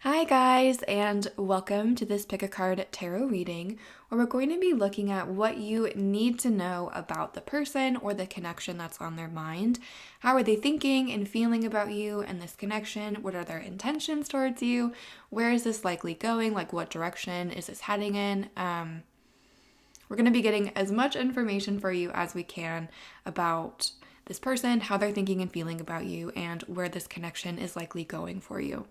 Hi guys, and welcome to this Pick a Card tarot reading, where we're going to be looking at what you need to know about the person or the connection that's on their mind. How are they thinking and feeling about you and this connection? What are their intentions towards you? Where is this likely going? Like, what direction is this heading in? We're going to be getting as much information for you as we can about this person, how they're thinking and feeling about you, and where this connection is likely going for you.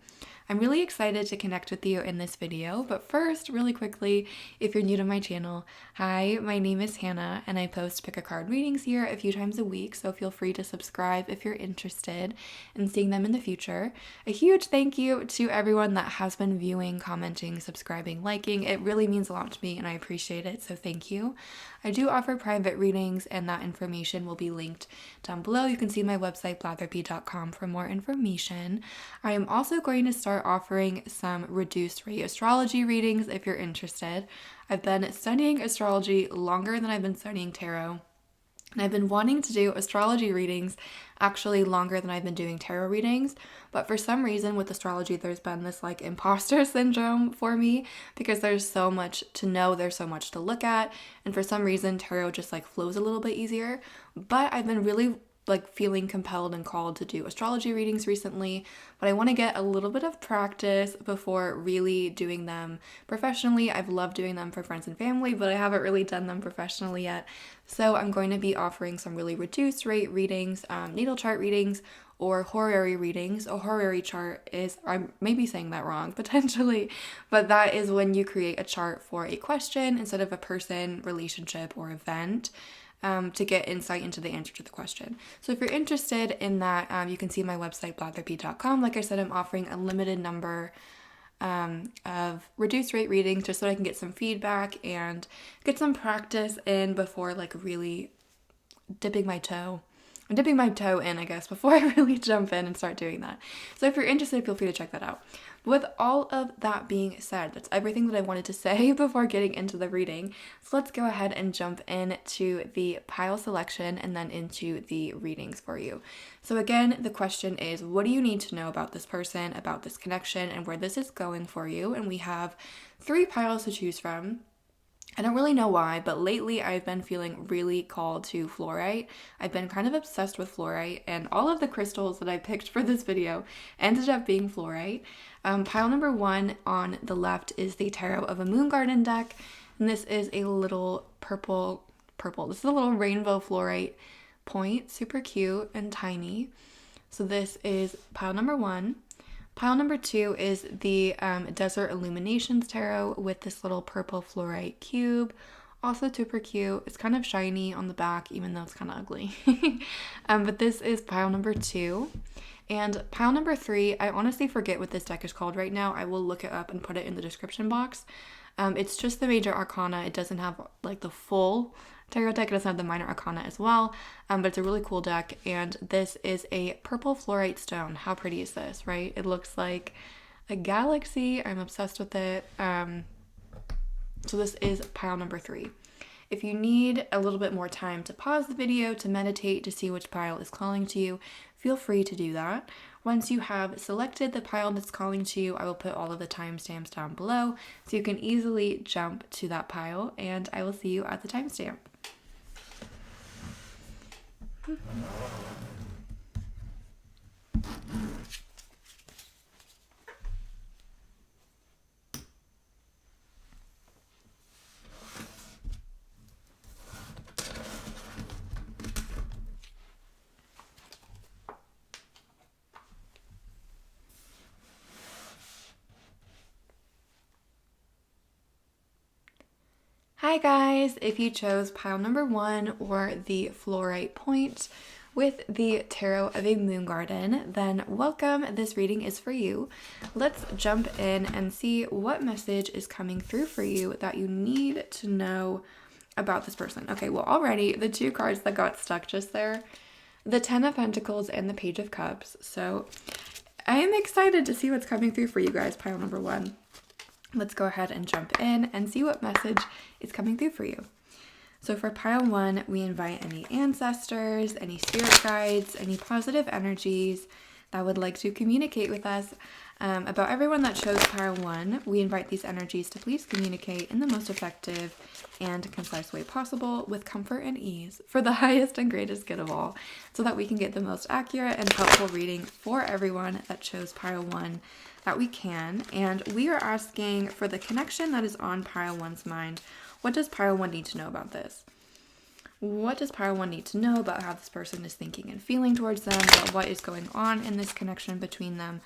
I'm really excited to connect with you in this video, but first, really quickly, if you're new to my channel, hi, my name is Hannah, and I post pick a card readings here a few times a week, so feel free to subscribe if you're interested in seeing them in the future. A huge thank you to everyone that has been viewing, commenting, subscribing, liking. It really means a lot to me, and I appreciate it, so thank you. I do offer private readings, and that information will be linked down below. You can see my website, blatherby.com, for more information. I am also going to start offering some reduced rate astrology readings if you're interested. I've been studying astrology longer than I've been studying tarot. And I've been wanting to do astrology readings actually longer than I've been doing tarot readings. But for some reason with astrology, there's been this like imposter syndrome for me because there's so much to know, there's so much to look at. And for some reason, tarot just like flows a little bit easier. But I've been really like feeling compelled and called to do astrology readings recently, but I want to get a little bit of practice before really doing them professionally. I've loved doing them for friends and family, but I haven't really done them professionally yet. So I'm going to be offering some really reduced rate readings, natal chart readings, or horary readings. A horary chart is, I may be saying that wrong potentially, but that is when you create a chart for a question instead of a person, relationship, or event. To get insight into the answer to the question. So if you're interested in that, you can see my website, blatherby.com. Like I said, I'm offering a limited number of reduced rate readings just so I can get some feedback and get some practice in before like really dipping my toe in, I guess, before I really jump in and start doing that. So if you're interested, feel free to check that out. With all of that being said, that's everything that I wanted to say before getting into the reading. So let's go ahead and jump into the pile selection and then into the readings for you. So again, the question is, what do you need to know about this person, about this connection, and where this is going for you? And we have 3 piles to choose from. I don't really know why, but lately I've been feeling really called to fluorite. I've been kind of obsessed with fluorite, and all of the crystals that I picked for this video ended up being fluorite. Pile number 1 on the left is the Tarot of a Moon Garden deck, and this is a little purple. This is a little rainbow fluorite point, super cute and tiny. So this is pile number 1. Pile number 2 is the Desert Illuminations Tarot with this little purple fluorite cube. Also super cute. It's kind of shiny on the back, even though it's kind of ugly. But this is pile number 2. And pile number 3, I honestly forget what this deck is called right now. I will look it up and put it in the description box. It's just the major arcana. It doesn't have like the full tarot deck. It doesn't have the minor arcana as well, but it's a really cool deck. And this is a purple fluorite stone. How pretty is this, right? It looks like a galaxy. I'm obsessed with it. So this is pile number 3. If you need a little bit more time to pause the video, to meditate, to see which pile is calling to you, feel free to do that. Once you have selected the pile that's calling to you, I will put all of the timestamps down below so you can easily jump to that pile, and I will see you at the timestamp. Hi guys, if you chose pile number 1 or the fluorite point with the Tarot of a Moon Garden, then welcome. This reading is for you. Let's jump in and see what message is coming through for you that you need to know about this person. Okay, well already the 2 cards that got stuck just there, the 10 of Pentacles and the Page of Cups. So I am excited to see what's coming through for you guys, pile number 1. Let's go ahead and jump in and see what message is coming through for you. So for pile 1, we invite any ancestors, any spirit guides, any positive energies that would like to communicate with us About everyone that chose pile 1, we invite these energies to please communicate in the most effective and concise way possible with comfort and ease for the highest and greatest good of all, so that we can get the most accurate and helpful reading for everyone that chose pile 1 that we can. And we are asking for the connection that is on pile 1's mind. What does pile 1 need to know about this? What does pile 1 need to know about how this person is thinking and feeling towards them, about what is going on in this connection between them?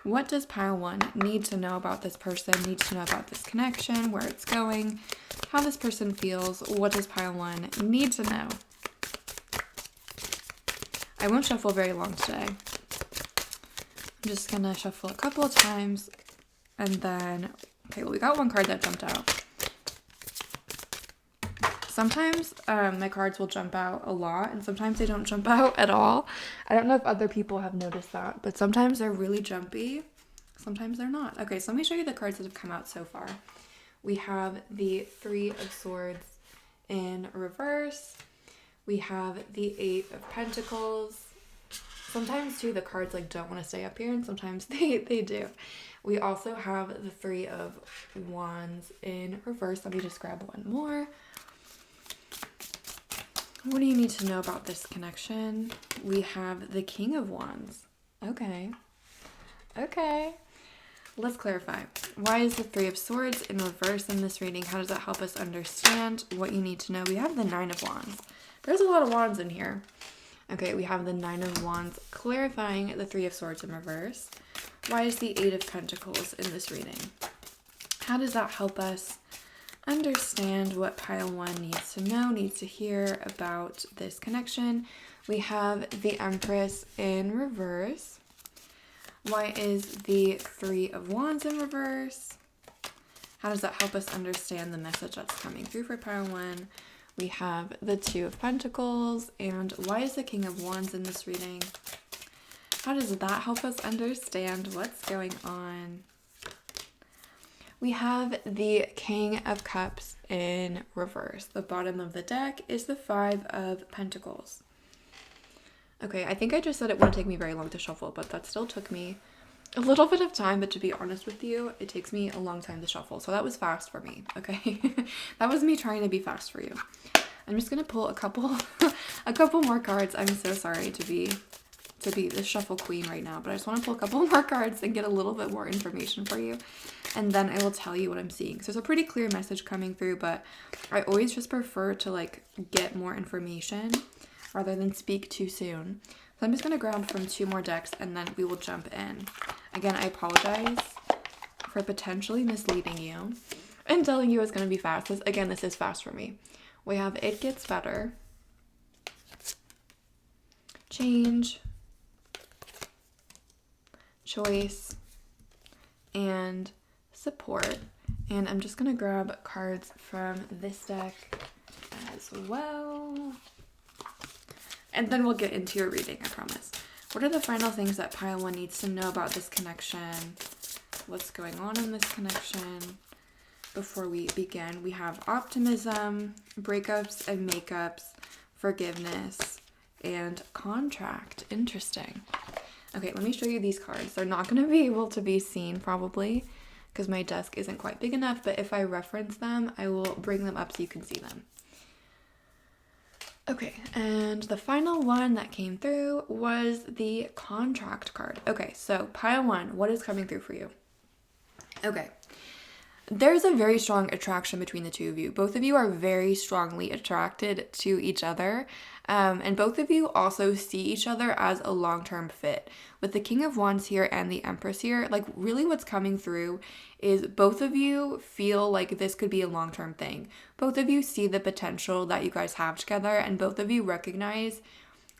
What does pile 1 need to know about this person, need to know about this connection, where it's going, how this person feels? What does pile 1 need to know? I won't shuffle very long today. I'm just going to shuffle a couple of times and then, okay, well, we got one card that jumped out. Sometimes my cards will jump out a lot and sometimes they don't jump out at all. I don't know if other people have noticed that, but sometimes they're really jumpy. Sometimes they're not. Okay, so let me show you the cards that have come out so far. We have the 3 of Swords in reverse. We have the 8 of Pentacles. Sometimes too the cards like don't want to stay up here and sometimes they do. We also have the 3 of Wands in reverse. Let me just grab one more. What do you need to know about this connection? We have the King of Wands. Okay. Let's clarify. Why is the 3 of Swords in reverse in this reading? How does that help us understand what you need to know? We have the 9 of Wands. There's a lot of wands in here. Okay, we have the 9 of Wands clarifying the 3 of Swords in reverse. Why is the 8 of Pentacles in this reading? How does that help us understand what pile 1 needs to know, needs to hear about this connection? We have the Empress in reverse. Why is the 3 of Wands in reverse? How does that help us understand the message that's coming through for pile 1? We have the 2 of Pentacles. And why is the King of Wands in this reading? How does that help us understand what's going on? We have the King of Cups in reverse. The bottom of the deck is the 5 of Pentacles. Okay, I think I just said it wouldn't take me very long to shuffle, but that still took me a little bit of time. But to be honest with you, it takes me a long time to shuffle. So that was fast for me, okay? That was me trying to be fast for you. I'm just going to pull a couple more cards. I'm so sorry to be the shuffle queen right now, but I just want to pull a couple more cards and get a little bit more information for you. And then I will tell you what I'm seeing. So there's a pretty clear message coming through, but I always just prefer to like get more information rather than speak too soon. So I'm just going to grab from 2 more decks and then we will jump in. Again, I apologize for potentially misleading you and telling you it's going to be fast. Again, this is fast for me. We have It Gets Better, Change, Choice, and Support. And I'm just going to grab cards from this deck as well. And then we'll get into your reading, I promise. What are the final things that pile 1 needs to know about this connection? What's going on in this connection? Before we begin, we have optimism, breakups and makeups, forgiveness, and contract. Interesting. Okay, let me show you these cards. They're not going to be able to be seen probably because my desk isn't quite big enough, but if I reference them, I will bring them up so you can see them. Okay, and the final one that came through was the contract card. Okay, so pile 1, what is coming through for you? Okay, there's a very strong attraction between the 2 of you. Both of you are very strongly attracted to each other, and both of you also see each other as a long-term fit. With the King of Wands here and the Empress here, like really what's coming through is both of you feel like this could be a long-term thing. Both of you see the potential that you guys have together, and both of you recognize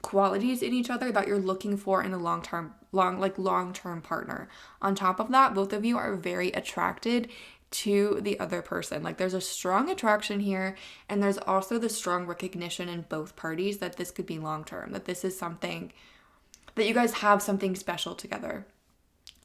qualities in each other that you're looking for in a long-term partner. On top of that, both of you are very attracted to the other person. Like there's a strong attraction here, and there's also the strong recognition in both parties that this could be long-term, that this is something that you guys have something special together.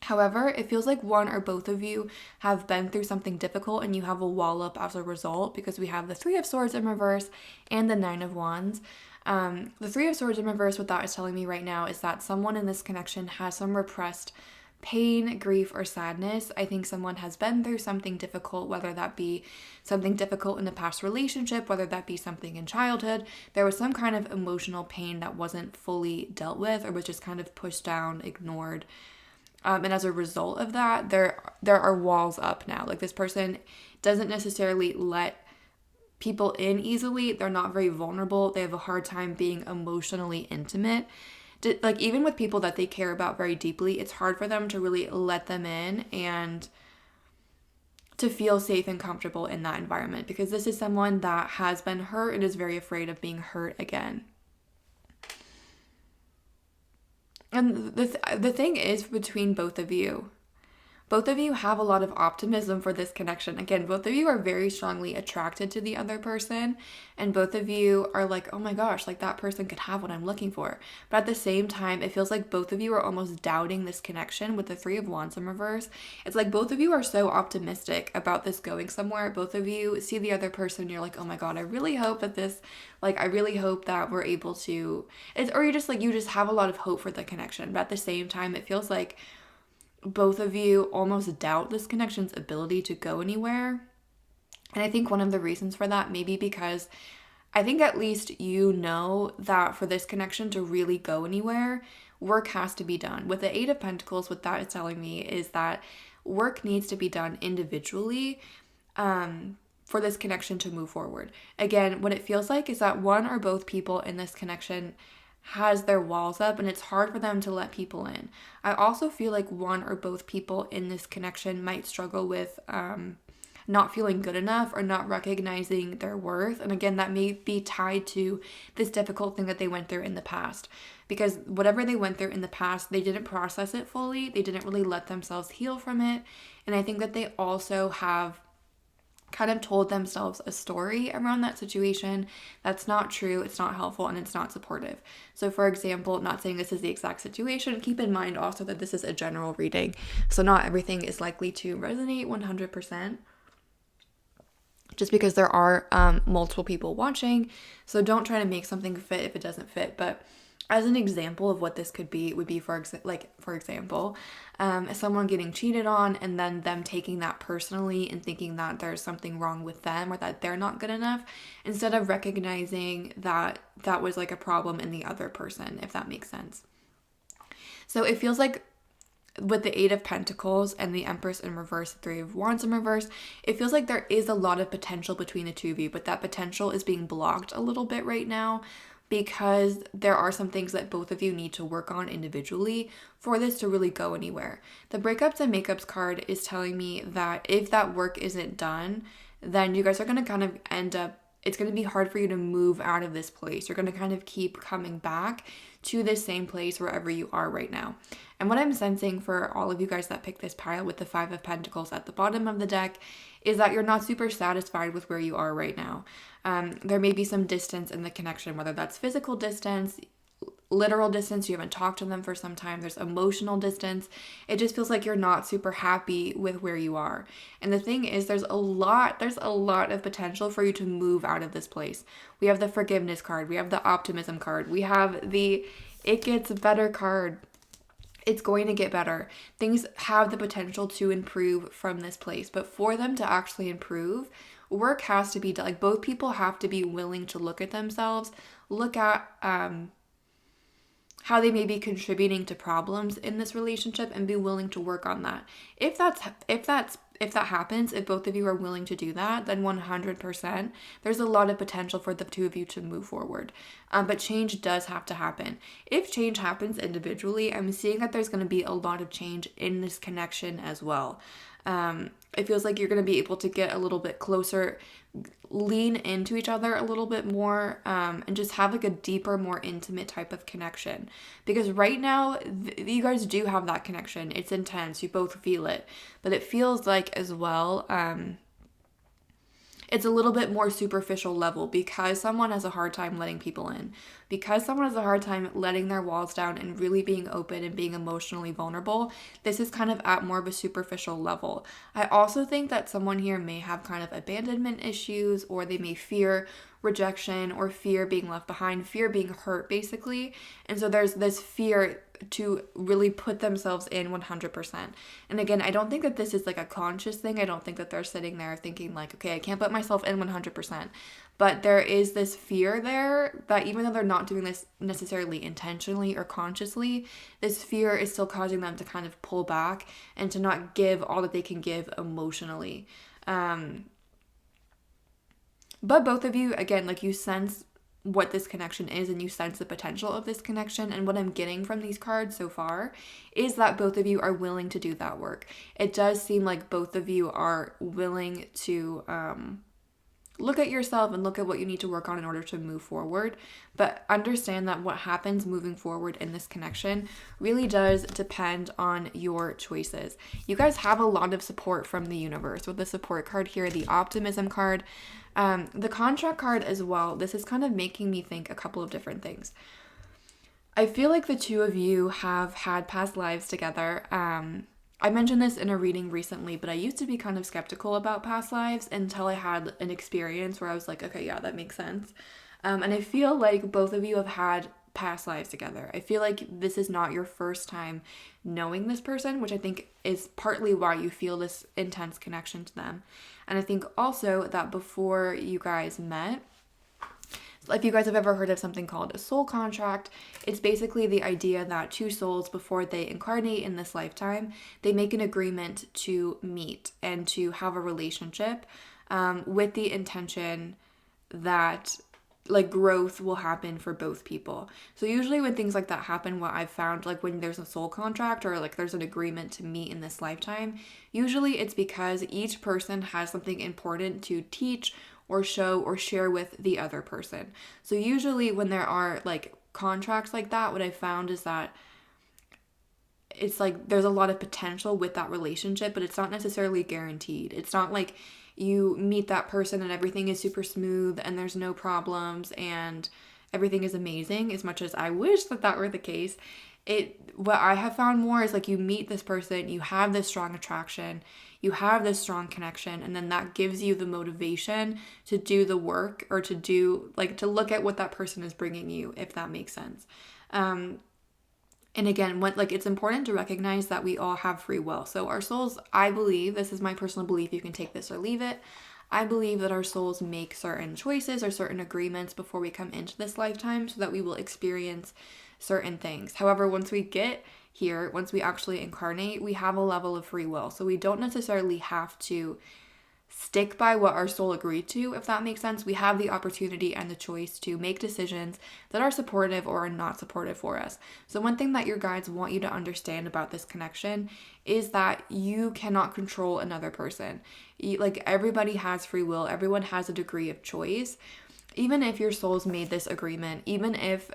However, it feels like one or both of you have been through something difficult and you have a wall up as a result, because we have the 3 of Swords in reverse and the 9 of Wands. The 3 of Swords in reverse, what that is telling me right now is that someone in this connection has some repressed pain, grief, or sadness. I think someone has been through something difficult, whether that be something difficult in a past relationship, whether that be something in childhood. There was some kind of emotional pain that wasn't fully dealt with or was just kind of pushed down, ignored. And as a result of that, there are walls up now. Like, this person doesn't necessarily let people in easily. They're not very vulnerable. They have a hard time being emotionally intimate. Like, even with people that they care about very deeply, it's hard for them to really let them in and to feel safe and comfortable in that environment, because this is someone that has been hurt and is very afraid of being hurt again. And the thing is, between both of you have a lot of optimism for this connection. Again, both of you are very strongly attracted to the other person, and both of you are like, oh my gosh, like, that person could have what I'm looking for. But at the same time, it feels like both of you are almost doubting this connection with the Three of Wands in reverse. It's like both of you are so optimistic about this going somewhere. Both of you see the other person and you're like, oh my God, I really hope that I really hope that we're able to, or you just have a lot of hope for the connection. But at the same time, it feels like both of you almost doubt this connection's ability to go anywhere. And I think one of the reasons for that may be because I think at least you know that for this connection to really go anywhere, work has to be done. With the Eight of Pentacles, what that is telling me is that work needs to be done individually for this connection to move forward. Again, what it feels like is that one or both people in this connection has their walls up and it's hard for them to let people in. I also feel like one or both people in this connection might struggle with not feeling good enough or not recognizing their worth. And again, that may be tied to this difficult thing that they went through in the past, because whatever they went through in the past, they didn't process it fully. They didn't really let themselves heal from it. And I think that they also have kind of told themselves a story around that situation that's not true, it's not helpful, and it's not supportive. So for example, not saying this is the exact situation, keep in mind also that this is a general reading, so not everything is likely to resonate 100%, just because there are multiple people watching. So don't try to make something fit if it doesn't fit. But as an example of what this could be, would be for example, someone getting cheated on and then them taking that personally and thinking that there's something wrong with them or that they're not good enough, instead of recognizing that that was like a problem in the other person, if that makes sense. So it feels like with the Eight of Pentacles and the Empress in reverse, Three of Wands in reverse, it feels like there is a lot of potential between the two of you, but that potential is being blocked a little bit right now, because there are some things that both of you need to work on individually for this to really go anywhere. The breakups and makeups card is telling me that if that work isn't done, then you guys are going to kind of end up, it's going to be hard for you to move out of this place. You're going to kind of keep coming back to this same place wherever you are right now. And what I'm sensing for all of you guys that picked this pile with the Five of Pentacles at the bottom of the deck is that you're not super satisfied with where you are right now. There may be some distance in the connection, whether that's physical distance, literal distance, you haven't talked to them for some time, there's emotional distance. It just feels like you're not super happy with where you are. And the thing is, there's a lot of potential for you to move out of this place. We have the forgiveness card, we have the optimism card, we have the it gets better card. It's going to get better. Things have the potential to improve from this place, but for them to actually improve, work has to be done. Like, both people have to be willing to look at themselves, look at how they may be contributing to problems in this relationship, and be willing to work on that. If that happens, if both of you are willing to do that, then 100%, there's a lot of potential for the two of you to move forward. But change does have to happen. If change happens individually, I'm seeing that there's going to be a lot of change in this connection as well. It feels like you're going to be able to get a little bit closer, lean into each other a little bit more, and just have like a deeper, more intimate type of connection. Because right now, you guys do have that connection. It's intense. You both feel it. But it feels like as well, it's a little bit more superficial level because someone has a hard time letting people in. because someone has a hard time letting their walls down and really being open and being emotionally vulnerable, this is kind of at more of a superficial level. I also think that someone here may have kind of abandonment issues, or they may fear rejection or fear being left behind, fear being hurt basically. And so there's this fear to really put themselves in 100%. And again, I don't think that this is like a conscious thing. I don't think that they're sitting there thinking like, okay, I can't put myself in 100%. But there is this fear there that even though they're not doing this necessarily intentionally or consciously, this fear is still causing them to kind of pull back and to not give all that they can give emotionally. But both of you, again, like you sense what this connection is and you sense the potential of this connection. And what I'm getting from these cards so far is that both of you are willing to do that work. It does seem like both of you are willing to look at yourself and look at what you need to work on in order to move forward. But understand that what happens moving forward in this connection really does depend on your choices. You guys have a lot of support from the universe with the support card here, the optimism card, the contract card as well. This is kind of making me think a couple of different things. I feel like the two of you have had past lives together. I mentioned this in a reading recently, but I used to be kind of skeptical about past lives until I had an experience where I was like, okay, yeah, that makes sense. And I feel like both of you have had past lives together. I feel like this is not your first time knowing this person, which I think is partly why you feel this intense connection to them. And I think also that before you guys met, if you guys have ever heard of something called a soul contract, it's basically the idea that two souls, before they incarnate in this lifetime, they make an agreement to meet and to have a relationship with the intention that like growth will happen for both people. So usually when things like that happen, what I've found, like when there's a soul contract or like there's an agreement to meet in this lifetime, usually it's because each person has something important to teach or show or share with the other person. So usually when there are like contracts like that, what I found is that it's like there's a lot of potential with that relationship, but it's not necessarily guaranteed. It's not like you meet that person and everything is super smooth and there's no problems and everything is amazing, as much as I wish that that were the case. What I have found more is like you meet this person, you have this strong attraction, you have this strong connection, and then that gives you the motivation to do the work or to do like to look at what that person is bringing you, if that makes sense. And again, it's important to recognize that we all have free will. So our souls, I believe, this is my personal belief, you can take this or leave it, I believe that our souls make certain choices or certain agreements before we come into this lifetime so that we will experience certain things. However, once we get here, once we actually incarnate, we have a level of free will. So we don't necessarily have to stick by what our soul agreed to, if that makes sense. We have the opportunity and the choice to make decisions that are supportive or are not supportive for us. So one thing that your guides want you to understand about this connection is that you cannot control another person. Like everybody has free will, everyone has a degree of choice. Even if your souls made this agreement, even if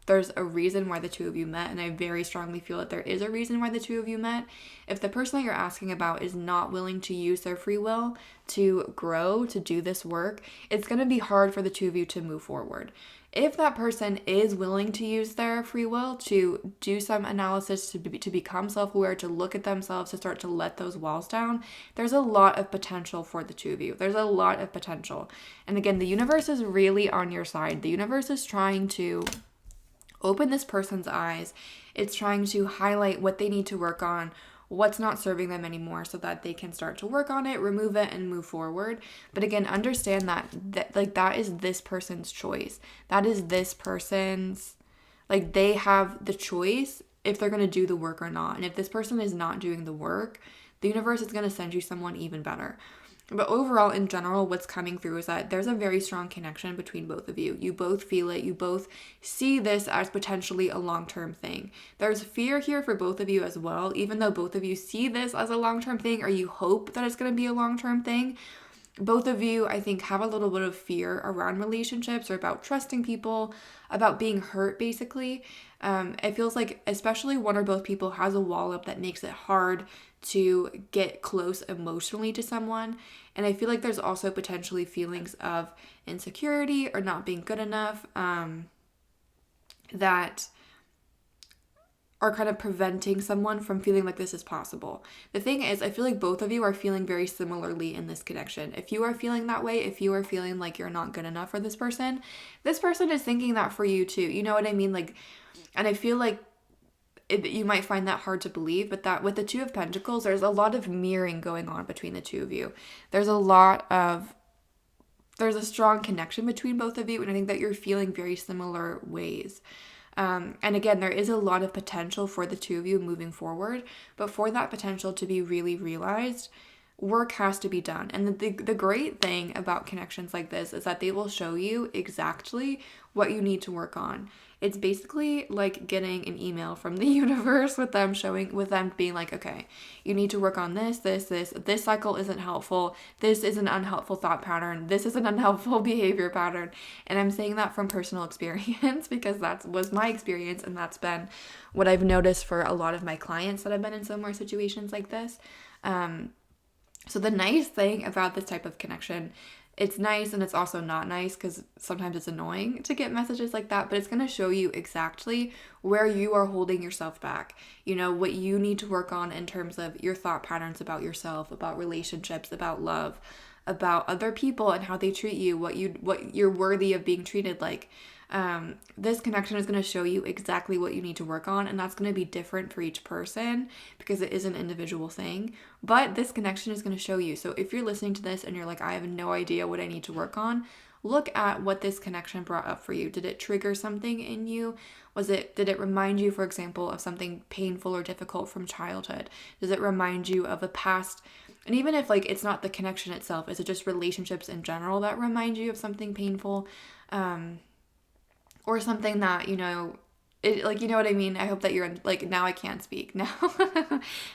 there's a reason why the two of you met, and I very strongly feel that there is a reason why the two of you met, if the person that you're asking about is not willing to use their free will to grow, to do this work, it's going to be hard for the two of you to move forward. If that person is willing to use their free will to do some analysis, to become self-aware, to look at themselves, to start to let those walls down, there's a lot of potential for the two of you. There's a lot of potential. And again, the universe is really on your side. The universe is trying to open this person's eyes. It's trying to highlight what they need to work on, what's not serving them anymore, so that they can start to work on it, remove it, and move forward. But again, understand that that is this person's choice. That is this person's, like, they have the choice if they're going to do the work or not. And if this person is not doing the work, the universe is going to send you someone even better. But overall, in general, what's coming through is that there's a very strong connection between both of you. You both feel it. You both see this as potentially a long-term thing. There's fear here for both of you as well, even though both of you see this as a long-term thing, or you hope that it's going to be a long-term thing. Both of you, I think, have a little bit of fear around relationships or about trusting people, about being hurt, basically. It feels like especially one or both people has a wall up that makes it hard to get close emotionally to someone. And I feel like there's also potentially feelings of insecurity or not being good enough. that are kind of preventing someone from feeling like this is possible. The thing is, I feel like both of you are feeling very similarly in this connection. If you are feeling that way, if you are feeling like you're not good enough for this person is thinking that for you too. You know what I mean? Like, and I feel like you might find that hard to believe, but that with the Two of Pentacles, there's a lot of mirroring going on between the two of you. There's a strong connection between both of you, and I think that you're feeling very similar ways. And again, there is a lot of potential for the two of you moving forward, but for that potential to be really realized, work has to be done. And the great thing about connections like this is that they will show you exactly what you need to work on. It's basically like getting an email from the universe with them being like, okay, you need to work on this cycle isn't helpful. This is an unhelpful thought pattern. This is an unhelpful behavior pattern. And I'm saying that from personal experience because that was my experience. And that's been what I've noticed for a lot of my clients that have been in similar situations like this. So the nice thing about this type of connection, it's nice and it's also not nice because sometimes it's annoying to get messages like that, but it's going to show you exactly where you are holding yourself back. You know, what you need to work on in terms of your thought patterns about yourself, about relationships, about love, about other people and how they treat you, what you're worthy of being treated like. This connection is going to show you exactly what you need to work on, and that's going to be different for each person because it is an individual thing, but this connection is going to show you. So if you're listening to this and you're like, I have no idea what I need to work on, look at what this connection brought up for you. Did it trigger something in you? Did it remind you, for example, of something painful or difficult from childhood? Does it remind you of a past? And even if like it's not the connection itself, is it just relationships in general that remind you of something painful? Or something that, you know what I mean? I hope that you're like, now I can't speak. Now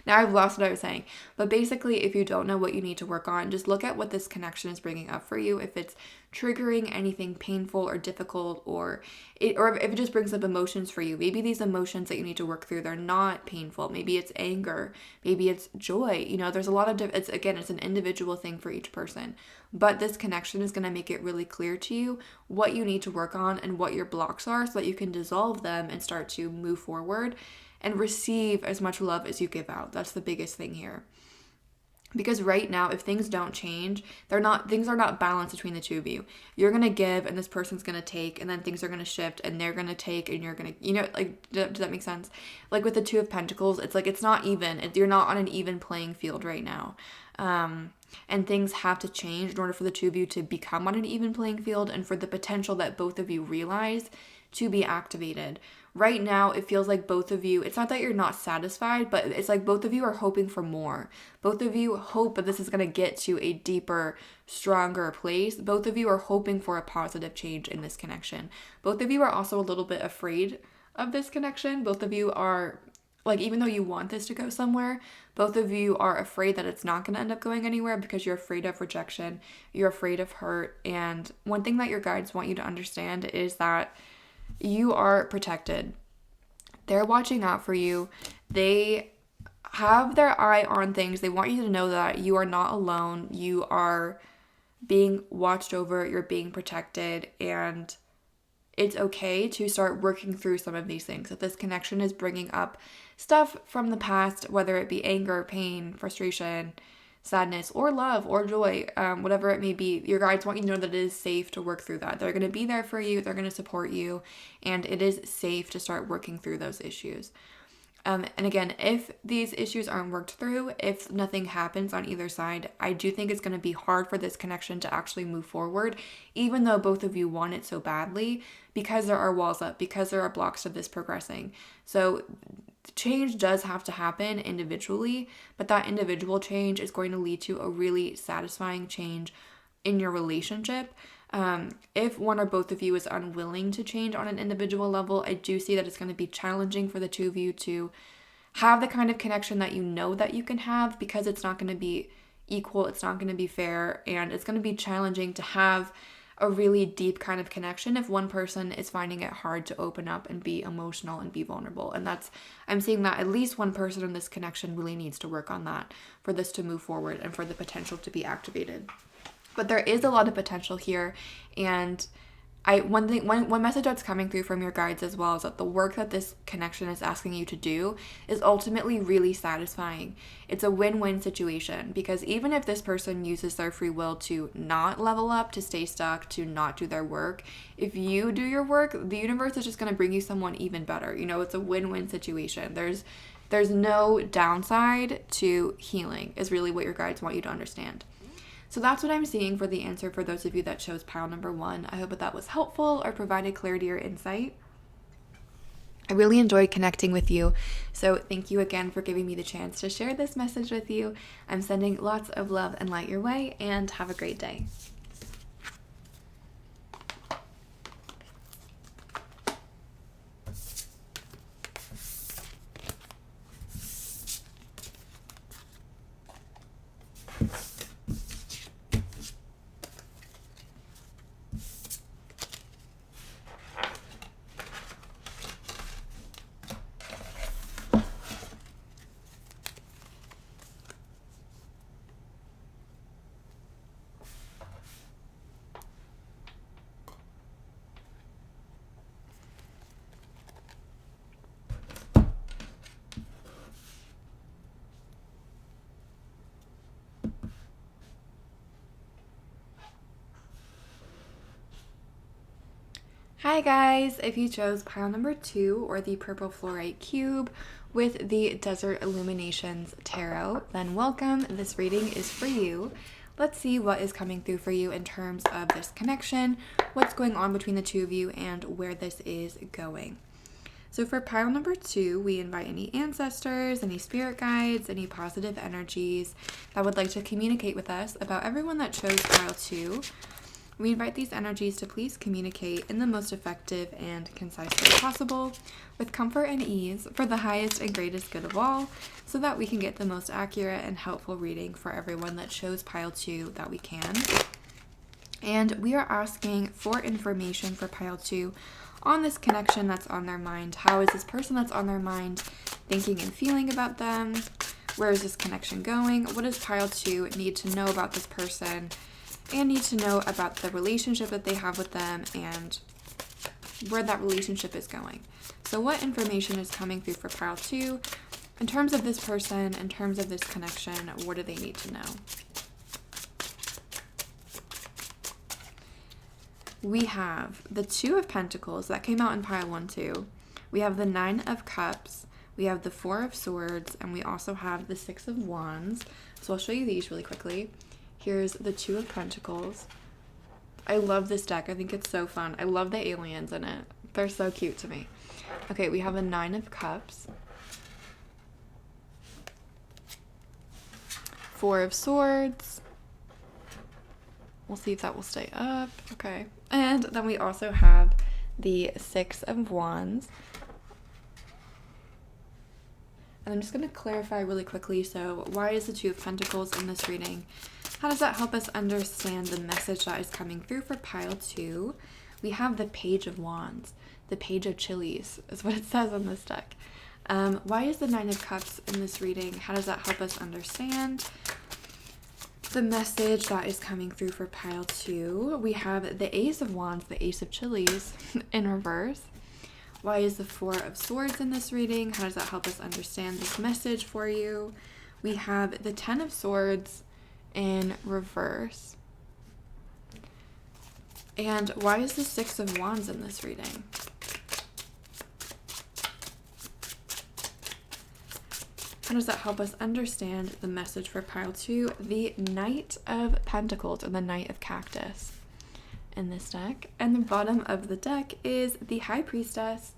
I've lost what I was saying. But basically, if you don't know what you need to work on, just look at what this connection is bringing up for you. If it's triggering anything painful or difficult, or if it just brings up emotions for you. Maybe these emotions that you need to work through, they're not painful. Maybe it's anger. Maybe it's joy. You know, there's a lot of it's an individual thing for each person. But this connection is going to make it really clear to you what you need to work on and what your blocks are so that you can dissolve them and start to move forward and receive as much love as you give out. That's the biggest thing here. Because right now, if things don't change, things are not balanced between the two of you. You're going to give and this person's going to take, and then things are going to shift and they're going to take and you're going to, you know, like, does that make sense? Like with the Two of Pentacles, it's like, it's not even. You're not on an even playing field right now. And things have to change in order for the two of you to become on an even playing field and for the potential that both of you realize to be activated. Right now, it feels like both of you, it's not that you're not satisfied, but it's like both of you are hoping for more. Both of you hope that this is going to get to a deeper, stronger place. Both of you are hoping for a positive change in this connection. Both of you are also a little bit afraid of this connection. Both of you are, like, even though you want this to go somewhere, both of you are afraid that it's not going to end up going anywhere because you're afraid of rejection, you're afraid of hurt. And one thing that your guides want you to understand is that you are protected. They're watching out for you. They have their eye on things. They want you to know that you are not alone. You are being watched over. You're being protected. And it's okay to start working through some of these things. If this connection is bringing up stuff from the past, whether it be anger, pain, frustration, sadness, or love, or joy, whatever it may be, your guides want you to know that it is safe to work through that. They're going to be there for you. They're going to support you. And it is safe to start working through those issues. And again, if these issues aren't worked through, if nothing happens on either side, I do think it's going to be hard for this connection to actually move forward, even though both of you want it so badly, because there are walls up, because there are blocks to this progressing. So change does have to happen individually, but that individual change is going to lead to a really satisfying change in your relationship. If one or both of you is unwilling to change on an individual level, I do see that it's going to be challenging for the two of you to have the kind of connection that you know that you can have, because it's not going to be equal, it's not going to be fair, and it's going to be challenging to have a really deep kind of connection if one person is finding it hard to open up and be emotional and be vulnerable. And I'm seeing that at least one person in this connection really needs to work on that for this to move forward and for the potential to be activated. But there is a lot of potential here, and One message that's coming through from your guides as well is that the work that this connection is asking you to do is ultimately really satisfying. It's a win-win situation, because even if this person uses their free will to not level up, to stay stuck, to not do their work, if you do your work, the universe is just going to bring you someone even better. It's a win-win situation. There's no downside to healing, is really what your guides want you to understand. So that's what I'm seeing for the answer for those of you that chose pile number 1. I hope that was helpful or provided clarity or insight. I really enjoyed connecting with you. So thank you again for giving me the chance to share this message with you. I'm sending lots of love and light your way, and have a great day. Hi guys, if you chose pile number 2 or the purple fluorite cube with the Desert Illuminations Tarot, then welcome. This reading is for you. Let's see what is coming through for you in terms of this connection, what's going on between the two of you, and where this is going. So for pile number 2, we invite any ancestors, any spirit guides, any positive energies that would like to communicate with us about everyone that chose pile 2. We invite these energies to please communicate in the most effective and concise way possible, with comfort and ease, for the highest and greatest good of all, so that we can get the most accurate and helpful reading for everyone that chose pile 2 that we can. And we are asking for information for pile 2 on this connection that's on their mind. How is this person that's on their mind thinking and feeling about them? Where is this connection going? What does pile 2 need to know about this person and need to know about the relationship that they have with them and where that relationship is going? So what information is coming through for pile 2 in terms of this person, in terms of this connection? What do they need to know? We have the 2 of Pentacles that came out in pile 1 too. We have the 9 of Cups. We have the 4 of Swords, and we also have the 6 of Wands. So I'll show you these really quickly. Here's the 2 of Pentacles. I love this deck. I think it's so fun. I love the aliens in it. They're so cute to me. Okay, we have a 9 of Cups. 4 of Swords. We'll see if that will stay up. Okay. And then we also have the 6 of Wands. And I'm just going to clarify really quickly. So why is the 2 of Pentacles in this reading? How does that help us understand the message that is coming through for pile 2? We have the Page of Wands. The Page of Chilies is what it says on this deck. Why is the 9 of Cups in this reading? How does that help us understand the message that is coming through for pile 2? We have the Ace of Wands, the Ace of Chilies in reverse. Why is the 4 of Swords in this reading? How does that help us understand this message for you? We have the 10 of Swords in reverse. And why is the 6 of Wands in this reading? How does that help us understand the message for pile 2? The Knight of Pentacles, or the Knight of Cactus in this deck. And the bottom of the deck is the High Priestess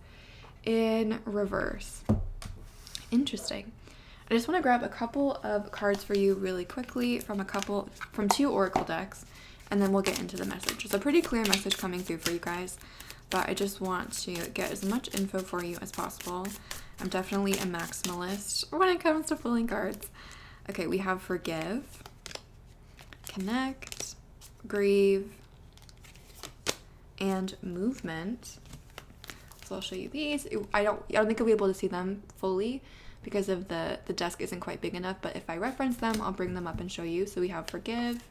in reverse. Interesting. I just want to grab a couple of cards for you really quickly from 2 oracle decks, and then we'll get into the message. It's a pretty clear message coming through for you guys, but I just want to get as much info for you as possible. I'm definitely a maximalist when it comes to pulling cards. Okay, we have Forgive, Connect, Grieve, and Movement. So I'll show you these. I don't think I'll be able to see them fully because of the desk isn't quite big enough, but if I reference them, I'll bring them up and show you. So we have Forgive,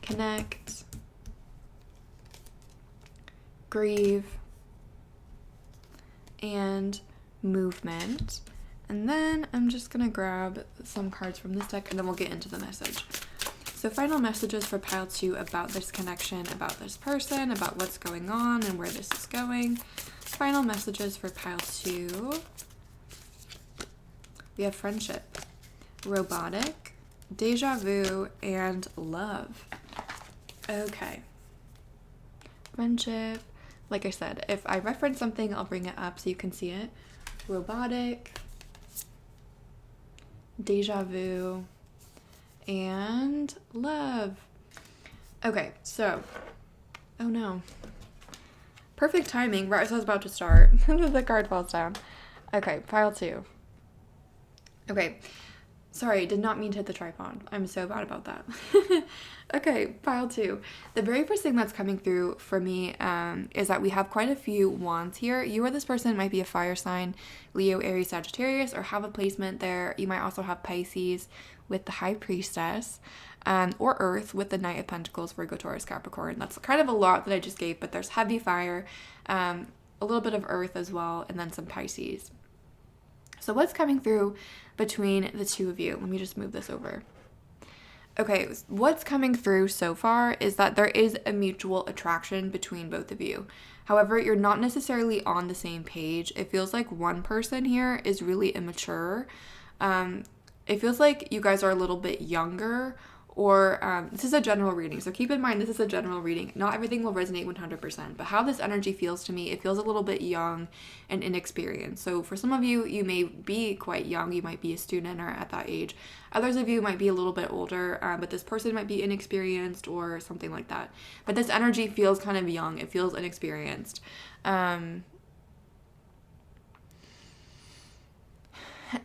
Connect, grieve, and movement. And then I'm just going to grab some cards from this deck and then we'll get into the message. So final messages for pile 2 about this connection, about this person, about what's going on and where this is going. Final messages for pile 2. We have friendship, robotic, deja vu, and love. Okay. Friendship. Like I said, if I reference something, I'll bring it up so you can see it. Robotic, deja vu, and love. Okay, so, oh no. Perfect timing, right as I was about to start. The card falls down. Okay, pile 2. Okay, sorry, did not mean to hit the tripod. I'm so bad about that. Okay, pile 2. The very first thing that's coming through for me is that we have quite a few wands here. You or this person might be a fire sign, Leo, Aries, Sagittarius, or have a placement there. You might also have Pisces with the High Priestess, or Earth with the Knight of Pentacles, Virgo, Taurus, Capricorn. That's kind of a lot that I just gave, but there's heavy fire, a little bit of Earth as well, and then some Pisces. So what's coming through between the two of you? Let me just move this over. Okay, what's coming through so far is that there is a mutual attraction between both of you. However, you're not necessarily on the same page. It feels like one person here is really immature. It feels like you guys are a little bit younger, or this is a general reading. So keep in mind, this is a general reading. Not everything will resonate 100%, but how this energy feels to me, it feels a little bit young and inexperienced. So for some of you, you may be quite young. You might be a student or at that age. Others of you might be a little bit older, but this person might be inexperienced or something like that. But this energy feels kind of young. It feels inexperienced.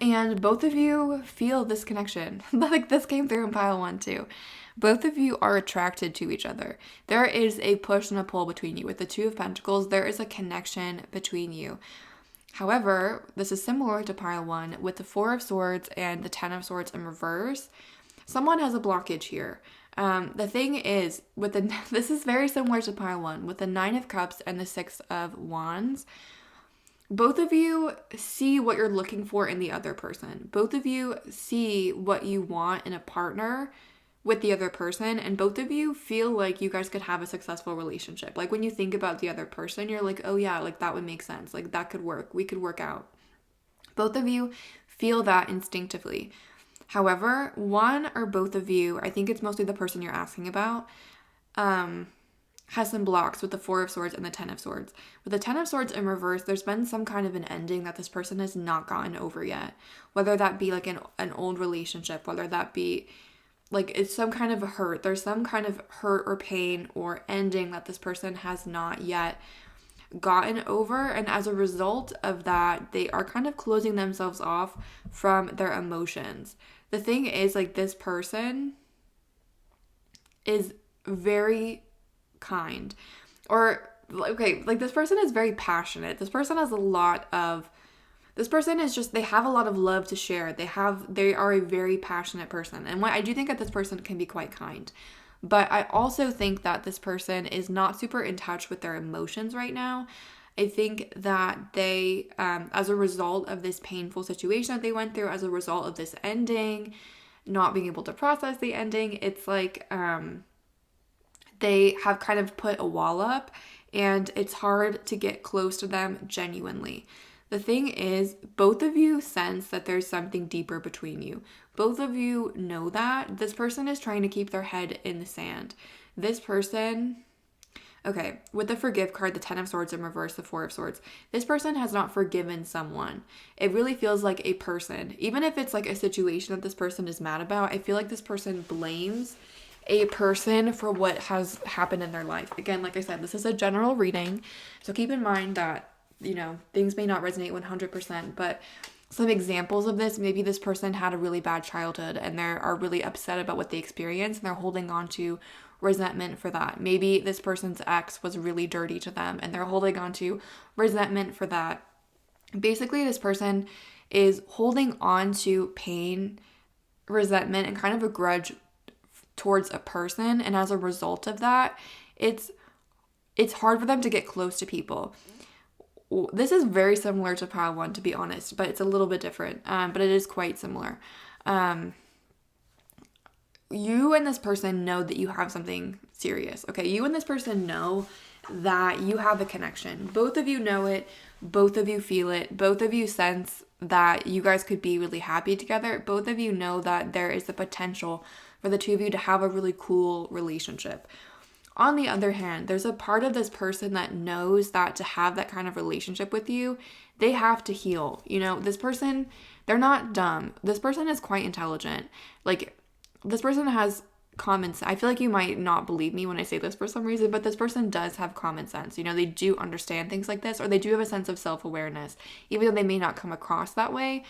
And both of you feel this connection. Like this came through in pile 1 too. Both of you are attracted to each other. There is a push and a pull between you. With the Two of Pentacles, there is a connection between you. However, this is similar to pile 1 with the Four of Swords and the Ten of Swords in reverse. Someone has a blockage here. The thing is, this is very similar to pile 1 with the Nine of Cups and the Six of Wands. Both of you see what you're looking for in the other person. Both of you see what you want in a partner with the other person, and both of you feel like you guys could have a successful relationship. Like when you think about the other person, you're like, oh yeah, like that would make sense. Like that could work. We could work out. Both of you feel that instinctively. However, one or both of you, I think it's mostly the person you're asking about, has some blocks with the Four of Swords and the Ten of Swords. With the Ten of Swords in reverse, there's been some kind of an ending that this person has not gotten over yet. Whether that be like an old relationship, whether that be like it's some kind of a hurt. There's some kind of hurt or pain or ending that this person has not yet gotten over. And as a result of that, they are kind of closing themselves off from their emotions. The thing is, like, this person is very kind, or okay, like this person is very passionate. This person has they have a lot of love to share. They are a very passionate person. And I do think that this person can be quite kind. But I also think that this person is not super in touch with their emotions right now. I think that they, as a result of this painful situation that they went through, as a result of this ending, not being able to process the ending, it's like, they have kind of put a wall up and it's hard to get close to them genuinely. The thing is, both of you sense that there's something deeper between you. Both of you know that this person is trying to keep their head in the sand. This person, okay, with the Forgive card, the Ten of Swords in reverse, the Four of Swords, this person has not forgiven someone. It really feels like a person, even if it's like a situation that this person is mad about, I feel like this person blames a person for what has happened in their life. Again, like I said, this is a general reading, so keep in mind that, you know, things may not resonate 100%, but some examples of this, maybe this person had a really bad childhood and they are really upset about what they experienced and they're holding on to resentment for that. Maybe this person's ex was really dirty to them and they're holding on to resentment for that. Basically, this person is holding on to pain, resentment, and kind of a grudge towards a person, and as a result of that, it's it's hard for them to get close to people. This is very similar to pile one, to be honest, but it's a little bit different. But it is quite similar. You and this person know that you have something serious. Okay, you and this person know that you have a connection. Both of you know it. Both of you feel it. Both of you sense that you guys could be really happy together. Both of you know that there is the potential for the two of you to have a really cool relationship. On the other hand, there's a part of this person that knows that to have that kind of relationship with you, they have to heal. You know, this person, they're not dumb. This person is quite intelligent. Like, this person has common sense. I feel like you might not believe me when I say this for some reason, but this person does have common sense. You know, they do understand things like this, or they do have a sense of self-awareness, even though they may not come across that way.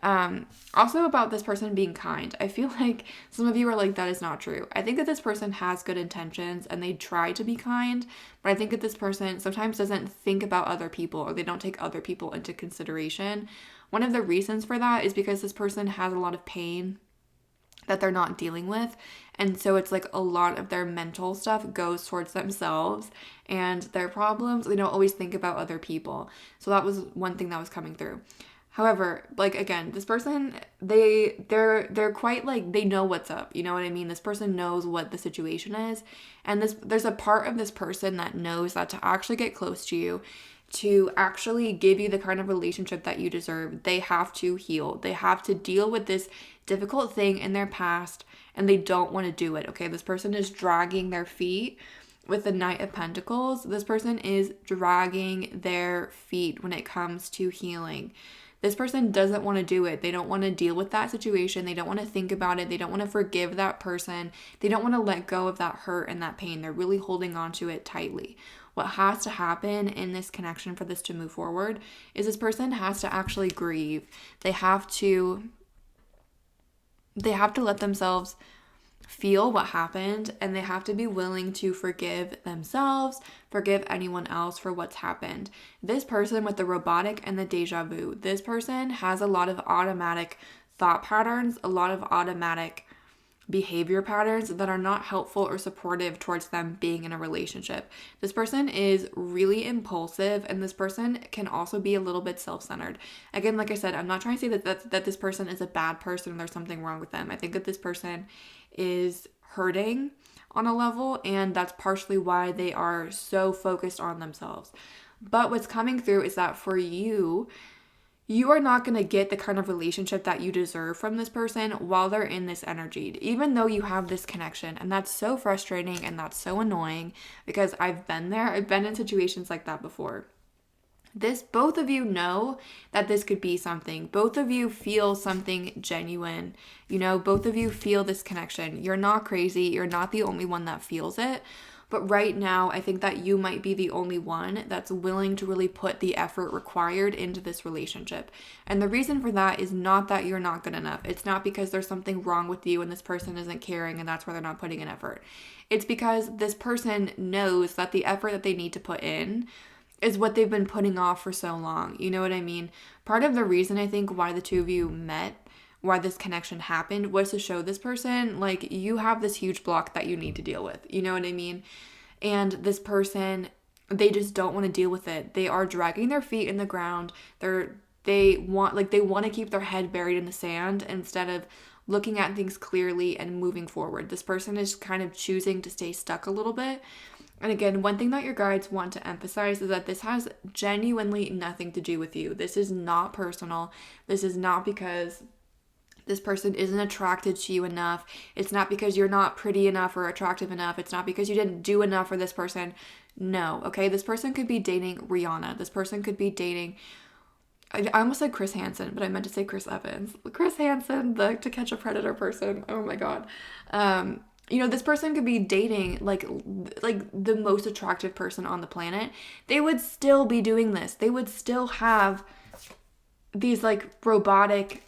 Also about this person being kind. I feel like some of you are like, that is not true. I think that this person has good intentions and they try to be kind, but I think that this person sometimes doesn't think about other people, or they don't take other people into consideration. One of the reasons for that is because this person has a lot of pain that they're not dealing with. And so it's like a lot of their mental stuff goes towards themselves and their problems. They don't always think about other people. So that was one thing that was coming through. However, like, again, this person, they're quite like, they know what's up. You know what I mean? This person knows what the situation is. And there's a part of this person that knows that to actually get close to you, to actually give you the kind of relationship that you deserve, they have to heal. They have to deal with this difficult thing in their past, and they don't want to do it. Okay, this person is dragging their feet with the Knight of Pentacles. This person is dragging their feet when it comes to healing. This person doesn't want to do it. They don't want to deal with that situation. They don't want to think about it. They don't want to forgive that person. They don't want to let go of that hurt and that pain. They're really holding on to it tightly. What has to happen in this connection for this to move forward is this person has to actually grieve. They have to let themselves feel what happened, and they have to be willing to forgive themselves, forgive anyone else for what's happened. This person with the robotic and the deja vu, this person has a lot of automatic thought patterns, a lot of automatic behavior patterns that are not helpful or supportive towards them being in a relationship. This person is really impulsive, and this person can also be a little bit self-centered. Again, like I said, I'm not trying to say that this person is a bad person and there's something wrong with them. I think that this person is hurting on a level, and that's partially why they are so focused on themselves. But what's coming through is that for you are not going to get the kind of relationship that you deserve from this person while they're in this energy, even though you have this connection. And that's so frustrating and that's so annoying, because I've been there. I've been in situations like that before. Both of you know that this could be something. Both of you feel something genuine. You know, both of you feel this connection. You're not crazy. You're not the only one that feels it. But right now, I think that you might be the only one that's willing to really put the effort required into this relationship. And the reason for that is not that you're not good enough. It's not because there's something wrong with you and this person isn't caring and that's why they're not putting in effort. It's because this person knows that the effort that they need to put in is what they've been putting off for so long. You know what I mean? Part of the reason I think why the two of you met, why this connection happened, was to show this person, like, you have this huge block that you need to deal with. You know what I mean? And this person, they just don't want to deal with it. They are dragging their feet in the ground. They want to keep their head buried in the sand instead of looking at things clearly and moving forward. This person is kind of choosing to stay stuck a little bit. And again, one thing that your guides want to emphasize is that this has genuinely nothing to do with you. This is not personal. This is not because this person isn't attracted to you enough. It's not because you're not pretty enough or attractive enough. It's not because you didn't do enough for this person. No, okay? This person could be dating Rihanna. This person could be dating, I almost said Chris Hansen, but I meant to say Chris Evans. Chris Hansen, the To Catch a Predator person. Oh my God. You know, this person could be dating like the most attractive person on the planet. They would still be doing this. They would still have these like robotic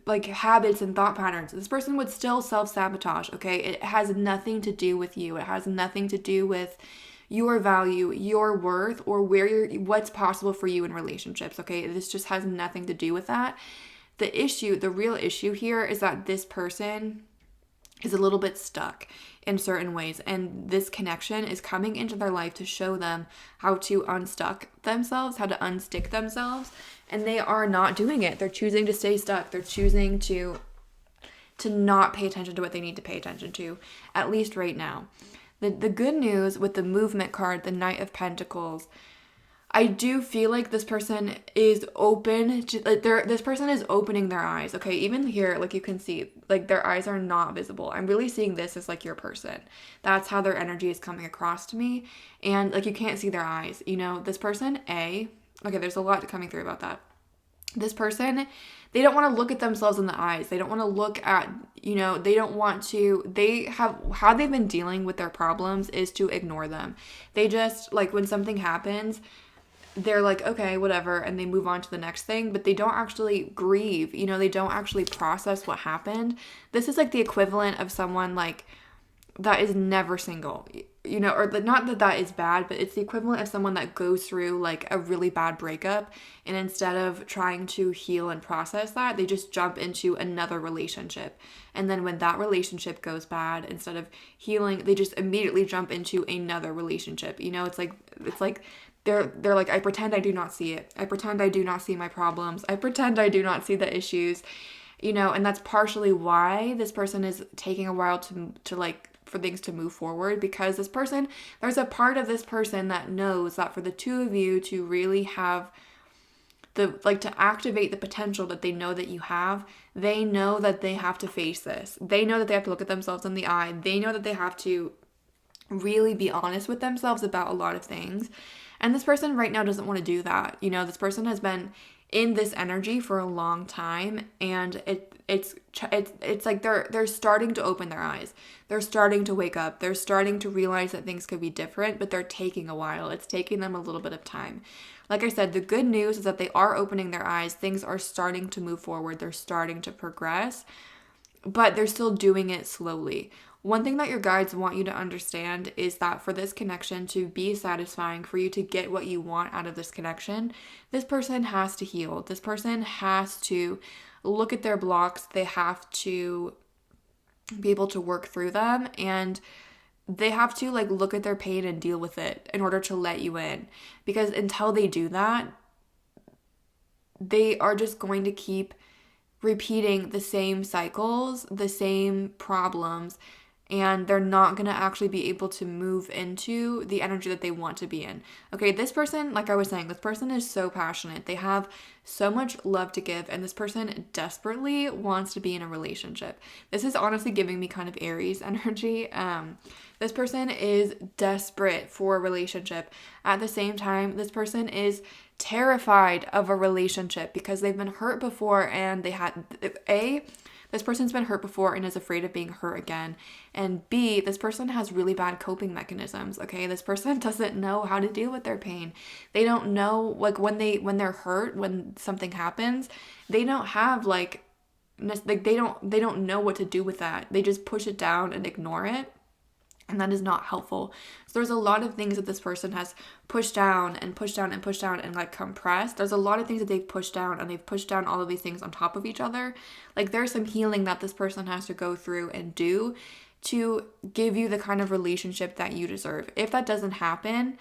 like habits and thought patterns. This person would still self-sabotage, okay? It has nothing to do with you. It has nothing to do with your value, your worth, or what's possible for you in relationships, okay? This just has nothing to do with that. The real issue here is that this person is a little bit stuck in certain ways. And this connection is coming into their life to show them how to unstuck themselves, how to unstick themselves. And they are not doing it. They're choosing to stay stuck. They're choosing to not pay attention to what they need to pay attention to, at least right now. The good news with the movement card, the Knight of Pentacles, I do feel like this person is open to, like, this person is opening their eyes. Okay, even here, like you can see, like their eyes are not visible. I'm really seeing this as like your person. That's how their energy is coming across to me. And like you can't see their eyes. You know, this person, okay, there's a lot coming through about that. This person, they don't want to look at themselves in the eyes. They don't want to look at, you know, they don't want to, they have, how they've been dealing with their problems is to ignore them. They just, like when something happens, they're like, okay, whatever, and they move on to the next thing, but they don't actually grieve, you know, they don't actually process what happened. This is like the equivalent of someone like that is never single, you know, or not that that is bad, but it's the equivalent of someone that goes through like a really bad breakup, and instead of trying to heal and process that, they just jump into another relationship. And then when that relationship goes bad, instead of healing, they just immediately jump into another relationship. You know, it's like they're like, I pretend I do not see it. I pretend I do not see my problems. I pretend I do not see the issues, you know, and that's partially why this person is taking a while to like, for things to move forward, because this person, there's a part of this person that knows that for the two of you to really have the, like, to activate the potential that they know that you have, they know that they have to face this. They know that they have to look at themselves in the eye. They know that they have to really be honest with themselves about a lot of things. And this person right now doesn't want to do that. You know, this person has been in this energy for a long time, and it's like they're starting to open their eyes. They're starting to wake up. They're starting to realize that things could be different, but they're taking a while. It's taking them a little bit of time. Like I said, the good news is that they are opening their eyes. Things are starting to move forward. They're starting to progress, but they're still doing it slowly. One thing that your guides want you to understand is that for this connection to be satisfying, for you to get what you want out of this connection, this person has to heal. This person has to look at their blocks. They have to be able to work through them, and they have to like look at their pain and deal with it in order to let you in. Because until they do that, they are just going to keep repeating the same cycles, the same problems, and they're not going to actually be able to move into the energy that they want to be in. Okay, this person, like I was saying, this person is so passionate. They have so much love to give, and this person desperately wants to be in a relationship. This is honestly giving me kind of Aries energy. This person is desperate for a relationship. At the same time, this person is terrified of a relationship because they've been hurt before, and this person's been hurt before and is afraid of being hurt again. And B, this person has really bad coping mechanisms, okay? This person doesn't know how to deal with their pain. They don't know, like, when they're hurt, when something happens, they don't have, like they don't know what to do with that. They just push it down and ignore it. And that is not helpful. So there's a lot of things that this person has pushed down and pushed down and pushed down and like compressed. There's a lot of things that they've pushed down, and they've pushed down all of these things on top of each other. Like there's some healing that this person has to go through and do to give you the kind of relationship that you deserve. If that doesn't happen,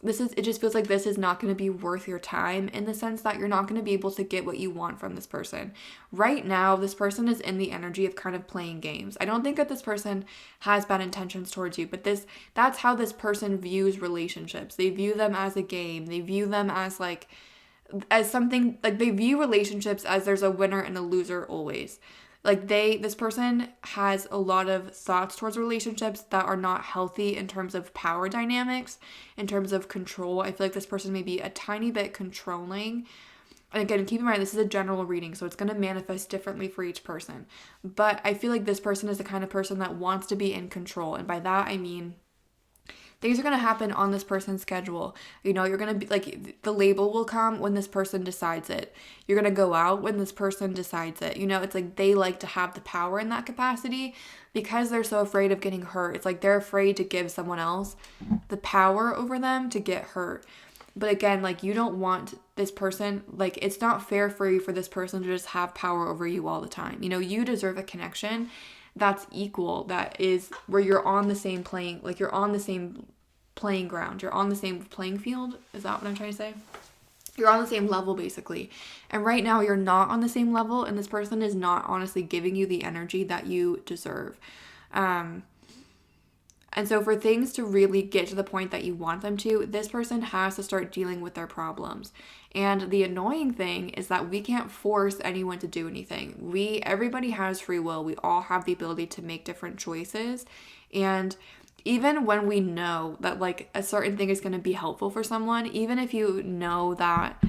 it just feels like this is not going to be worth your time, in the sense that you're not going to be able to get what you want from this person. Right now, this person is in the energy of kind of playing games. I don't think that this person has bad intentions towards you, but that's how this person views relationships. They view them as a game. They view them as something, like they view relationships as there's a winner and a loser always. Like this person has a lot of thoughts towards relationships that are not healthy in terms of power dynamics, in terms of control. I feel like this person may be a tiny bit controlling. And again, keep in mind, this is a general reading, so it's going to manifest differently for each person. But I feel like this person is the kind of person that wants to be in control. And by that, I mean, things are going to happen on this person's schedule. You know, you're going to be like, the label will come when this person decides it. You're going to go out when this person decides it. You know, it's like they like to have the power in that capacity because they're so afraid of getting hurt. It's like they're afraid to give someone else the power over them to get hurt. But again, like, you don't want this person, like, it's not fair for you for this person to just have power over you all the time. You know, you deserve a connection that's equal, that is where you're on the same playing, like you're on the same playing ground, you're on the same playing field. Is that what I'm trying to say? You're on the same level, basically. And right now you're not on the same level, and this person is not honestly giving you the energy that you deserve. And so for things to really get to the point that you want them to, this person has to start dealing with their problems. And the annoying thing is that we can't force anyone to do anything. Everybody has free will. We all have the ability to make different choices. And even when we know that like a certain thing is going to be helpful for someone, even if you know that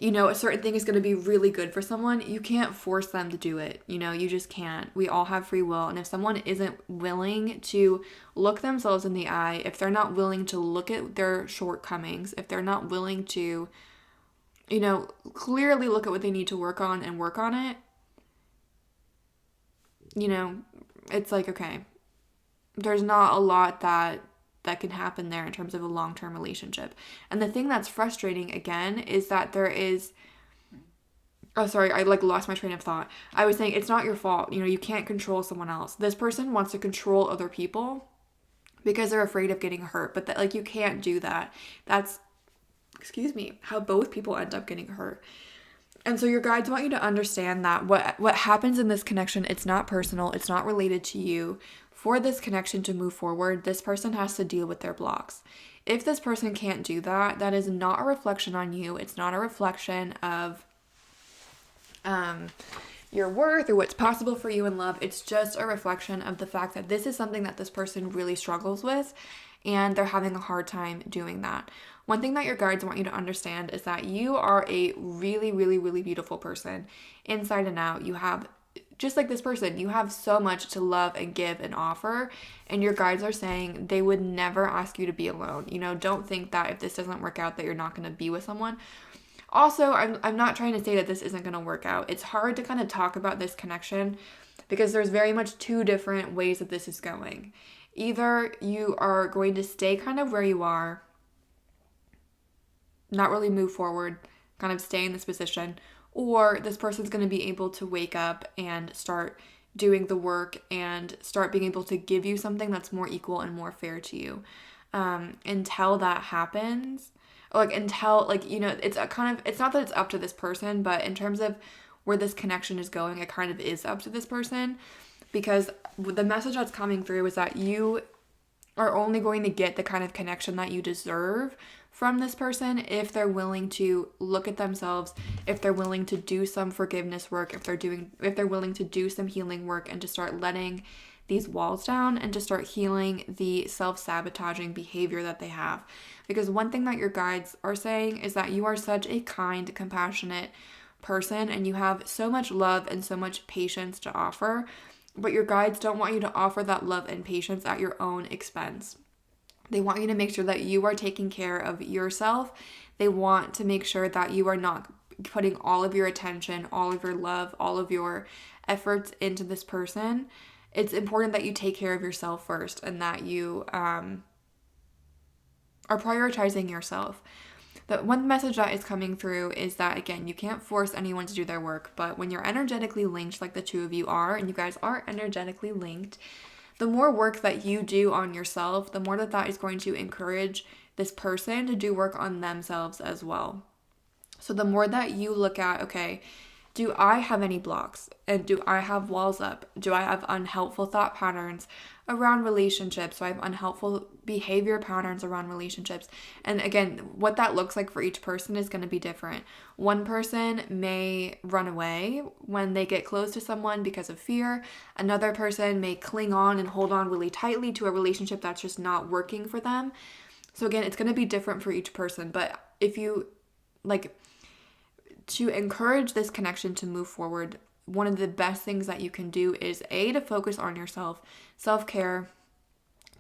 a certain thing is going to be really good for someone, you can't force them to do it. You just can't. We all have free will. And if someone isn't willing to look themselves in the eye, if they're not willing to look at their shortcomings, if they're not willing to, clearly look at what they need to work on and work on it, it's like, okay, there's not a lot that can happen there in terms of a long-term relationship. And the thing that's frustrating, again, is that there is... Oh, sorry, I lost my train of thought. I was saying it's not your fault. You can't control someone else. This person wants to control other people because they're afraid of getting hurt. But you can't do that. That's, how both people end up getting hurt. And so your guides want you to understand that what happens in this connection, it's not personal. It's not related to you. For this connection to move forward, this person has to deal with their blocks. If this person can't do that, that is not a reflection on you. It's not a reflection of your worth or what's possible for you in love. It's just a reflection of the fact that this is something that this person really struggles with, and they're having a hard time doing that. One thing that your guides want you to understand is that you are a really, really, really beautiful person inside and out. You have, just like this person, you have so much to love and give and offer, and your guides are saying they would never ask you to be alone. Don't think that if this doesn't work out that you're not going to be with someone. Also, I'm not trying to say that this isn't going to work out. It's hard to kind of talk about this connection because there's very much two different ways that this is going. Either you are going to stay kind of where you are, not really move forward, kind of stay in this position, or this person's going to be able to wake up and start doing the work and start being able to give you something that's more equal and more fair to you. Until that happens, it's not that it's up to this person, but in terms of where this connection is going, it kind of is up to this person, because the message that's coming through is that you are only going to get the kind of connection that you deserve from this person if they're willing to look at themselves, if they're willing to do some forgiveness work, if they're willing to do some healing work and to start letting these walls down and to start healing the self-sabotaging behavior that they have. Because one thing that your guides are saying is that you are such a kind, compassionate person, and you have so much love and so much patience to offer, but your guides don't want you to offer that love and patience at your own expense. They want you to make sure that you are taking care of yourself. They want to make sure that you are not putting all of your attention, all of your love, all of your efforts into this person. It's important that you take care of yourself first and that you are prioritizing yourself. The one message that is coming through is that, again, you can't force anyone to do their work, but when you're energetically linked like the two of you are, and you guys are energetically linked, the more work that you do on yourself, the more that is going to encourage this person to do work on themselves as well. So the more that you look at, okay, do I have any blocks? And do I have walls up? Do I have unhelpful thought patterns around relationships? Do I have unhelpful behavior patterns around relationships? And again, what that looks like for each person is going to be different. One person may run away when they get close to someone because of fear. Another person may cling on and hold on really tightly to a relationship that's just not working for them. So again, it's going to be different for each person. But if you to encourage this connection to move forward, one of the best things that you can do is A, to focus on yourself, self-care,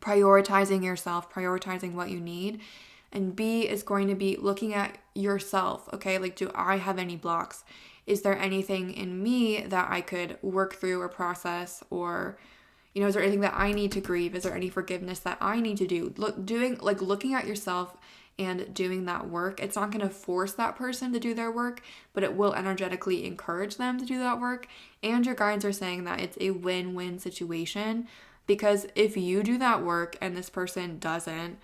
prioritizing yourself, prioritizing what you need. And B is going to be looking at yourself, okay? Do I have any blocks? Is there anything in me that I could work through or process, or, is there anything that I need to grieve? Is there any forgiveness that I need to do? Looking at yourself and doing that work. It's not going to force that person to do their work, but it will energetically encourage them to do that work. And your guides are saying that it's a win-win situation, because if you do that work and this person doesn't,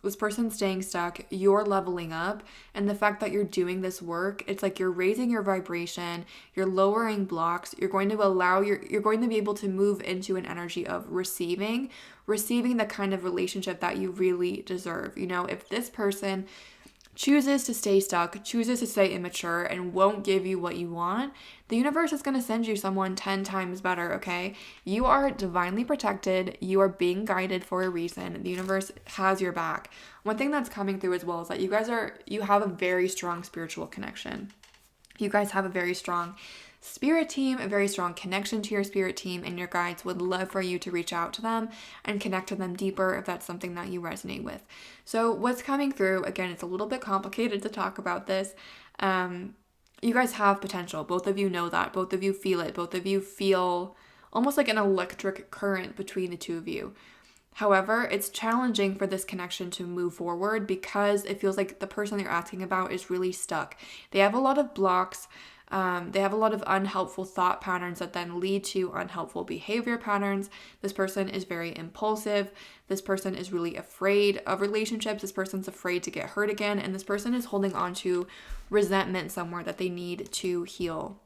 this person's staying stuck, you're leveling up. And the fact that you're doing this work, it's like you're raising your vibration, you're lowering blocks, you're going to be able to move into an energy of receiving the kind of relationship that you really deserve. If this person chooses to stay stuck, chooses to stay immature, and won't give you what you want, the universe is going to send you someone 10 times better, okay? You are divinely protected. You are being guided for a reason. The universe has your back. One thing that's coming through as well is that you have a very strong spiritual connection. You guys have a very strong spirit team, a very strong connection to your spirit team, and your guides would love for you to reach out to them and connect to them deeper if that's something that you resonate with. So what's coming through, again, it's a little bit complicated to talk about this. You guys have potential. Both of you know that. Both of you feel it. Both of you feel almost like an electric current between the two of you. However, it's challenging for this connection to move forward because it feels like the person you're asking about is really stuck. They have a lot of blocks. They have a lot of unhelpful thought patterns that then lead to unhelpful behavior patterns. This person is very impulsive. This person is really afraid of relationships. This person's afraid to get hurt again. And this person is holding on to resentment somewhere that they need to heal.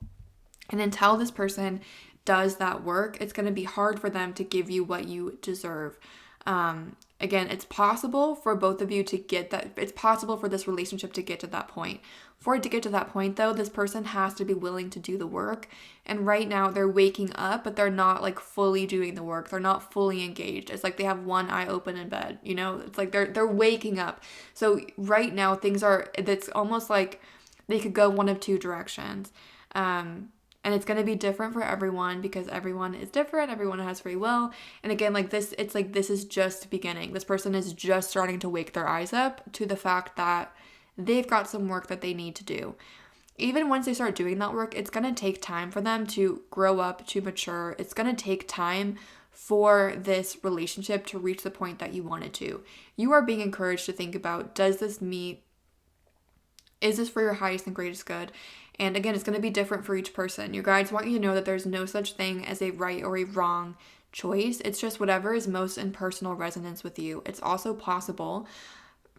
And until this person does that work, it's going to be hard for them to give you what you deserve. Again, it's possible for both of you to get that. It's possible for this relationship to get to that point. For it to get to that point, though, this person has to be willing to do the work. And right now they're waking up, but they're not like fully doing the work. They're not fully engaged. It's like they have one eye open in bed, It's like they're waking up. So right now it's almost like they could go one of two directions. And it's going to be different for everyone because everyone is different. Everyone has free will. And again, this is just beginning. This person is just starting to wake their eyes up to the fact that they've got some work that they need to do. Even once they start doing that work, it's going to take time for them to grow up, to mature. It's going to take time for this relationship to reach the point that you want it to. You are being encouraged to think about, is this for your highest and greatest good? And again, it's going to be different for each person. Your guides want you to know that there's no such thing as a right or a wrong choice. It's just whatever is most in personal resonance with you. It's also possible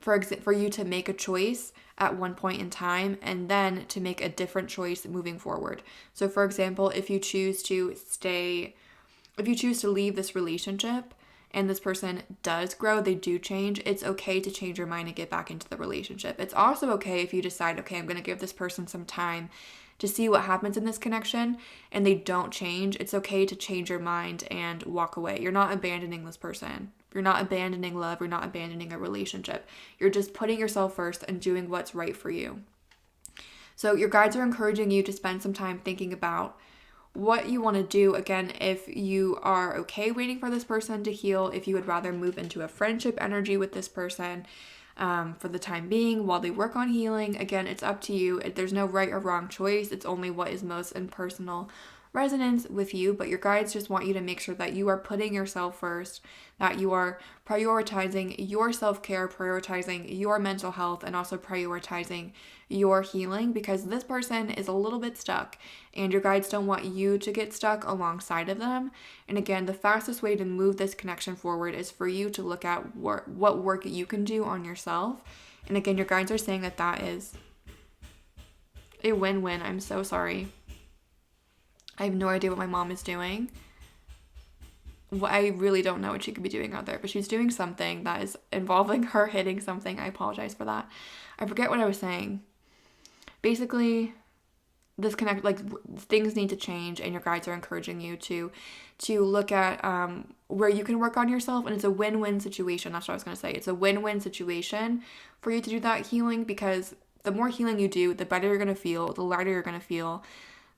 for you to make a choice at one point in time and then to make a different choice moving forward. So for example, if you choose to leave this relationship and this person does grow, they do change, it's okay to change your mind and get back into the relationship. It's also okay if you decide, okay, I'm going to give this person some time to see what happens in this connection and they don't change. It's okay to change your mind and walk away. You're not abandoning this person. You're not abandoning love. You're not abandoning a relationship. You're just putting yourself first and doing what's right for you. So your guides are encouraging you to spend some time thinking about what you want to do. Again, if you are okay waiting for this person to heal, if you would rather move into a friendship energy with this person for the time being while they work on healing, again, it's up to you. There's no right or wrong choice. It's only what is most in personal resonance with you, but your guides just want you to make sure that you are putting yourself first, that you are prioritizing your self-care, prioritizing your mental health, and also prioritizing your healing, because this person is a little bit stuck and your guides don't want you to get stuck alongside of them. And again, the fastest way to move this connection forward is for you to look at what work you can do on yourself. And again, your guides are saying that is a win-win. I'm so sorry. I have no idea what my mom is doing. I really don't know what she could be doing out there, but she's doing something that is involving her hitting something. I apologize for that. I forget what I was saying. Basically, things need to change, and your guides are encouraging you to look at where you can work on yourself, and it's a win-win situation. That's what I was going to say. It's a win-win situation for you to do that healing, because the more healing you do, the better you're going to feel, the lighter you're going to feel,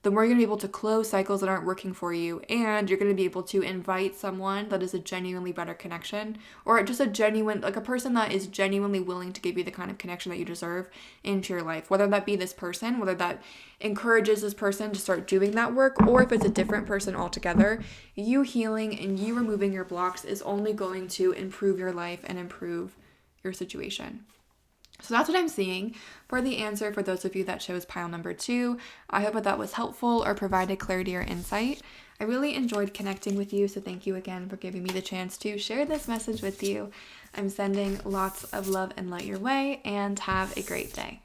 the more you're going to be able to close cycles that aren't working for you, and you're going to be able to invite someone that is a genuinely better connection, or just a person that is genuinely willing to give you the kind of connection that you deserve into your life, whether that be this person, whether that encourages this person to start doing that work, or if it's a different person altogether. You healing and you removing your blocks is only going to improve your life and improve your situation. So that's what I'm seeing for the answer for those of you that chose pile number 2. I hope that was helpful or provided clarity or insight. I really enjoyed connecting with you, so thank you again for giving me the chance to share this message with you. I'm sending lots of love and light your way, and have a great day.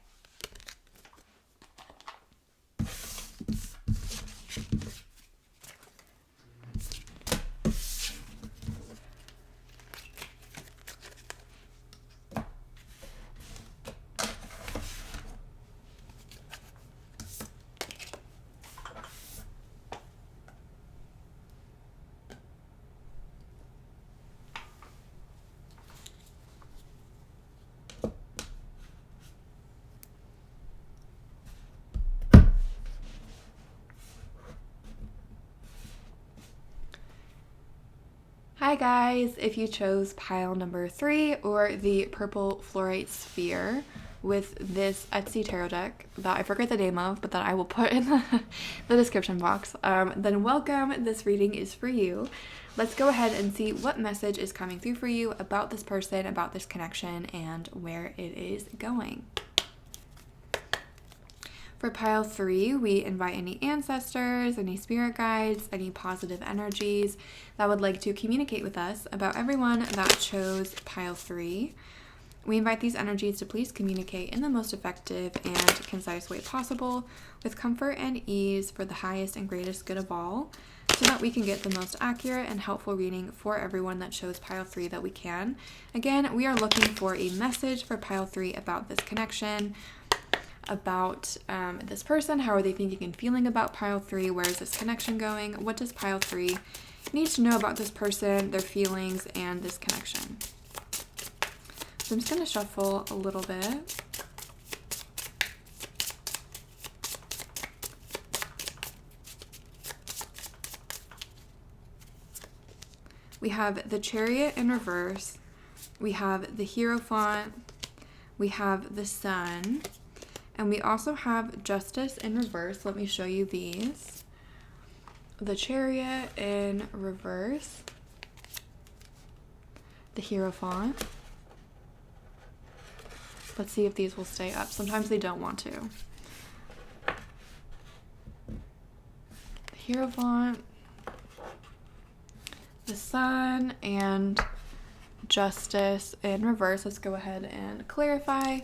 Hi guys, if you chose pile number 3 or the purple fluorite sphere with this Etsy tarot deck that I forget the name of, but that I will put in the description box, then welcome. This reading is for you. Let's go ahead and see what message is coming through for you about this person, about this connection, and where it is going. For pile 3, we invite any ancestors, any spirit guides, any positive energies that would like to communicate with us about everyone that chose pile 3. We invite these energies to please communicate in the most effective and concise way possible, with comfort and ease for the highest and greatest good of all, so that we can get the most accurate and helpful reading for everyone that chose pile 3 that we can. Again, we are looking for a message for pile 3 about this connection, about this person. How are they thinking and feeling about pile 3? Where is this connection going? What does pile 3 need to know about this person, their feelings, and this connection? So I'm just going to shuffle a little bit. We have the Chariot in reverse. We have the Hierophant. We have the Sun. And we also have Justice in reverse. Let me show you these. The Chariot in reverse. The Hierophant. Let's see if these will stay up. Sometimes they don't want to. The Hierophant. The Sun and Justice in reverse. Let's go ahead and clarify.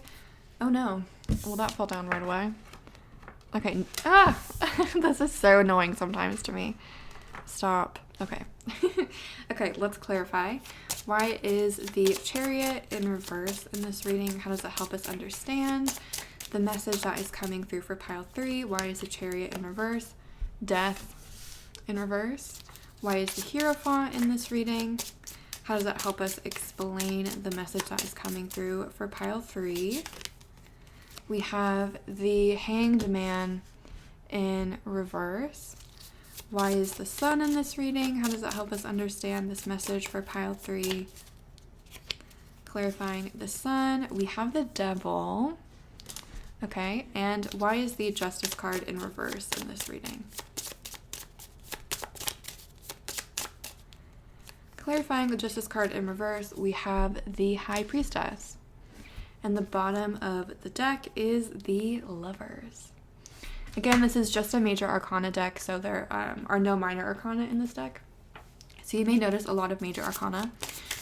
Oh no. Well, that fell down right away. Okay. Ah! This is so annoying sometimes to me. Stop. Okay. Okay, let's clarify. Why is the Chariot in reverse in this reading? How does it help us understand the message that is coming through for pile 3? Why is the Chariot in reverse? Death in reverse. Why is the Hierophant in this reading? How does that help us explain the message that is coming through for pile 3? We have the Hanged Man in reverse. Why is the Sun in this reading? How does that help us understand this message for pile 3? Clarifying the Sun. We have the Devil. Okay, and why is the Justice card in reverse in this reading? Clarifying the Justice card in reverse, we have the High Priestess. And the bottom of the deck is the Lovers. Again, this is just a major arcana deck, so there are no minor arcana in this deck. So you may notice a lot of major arcana,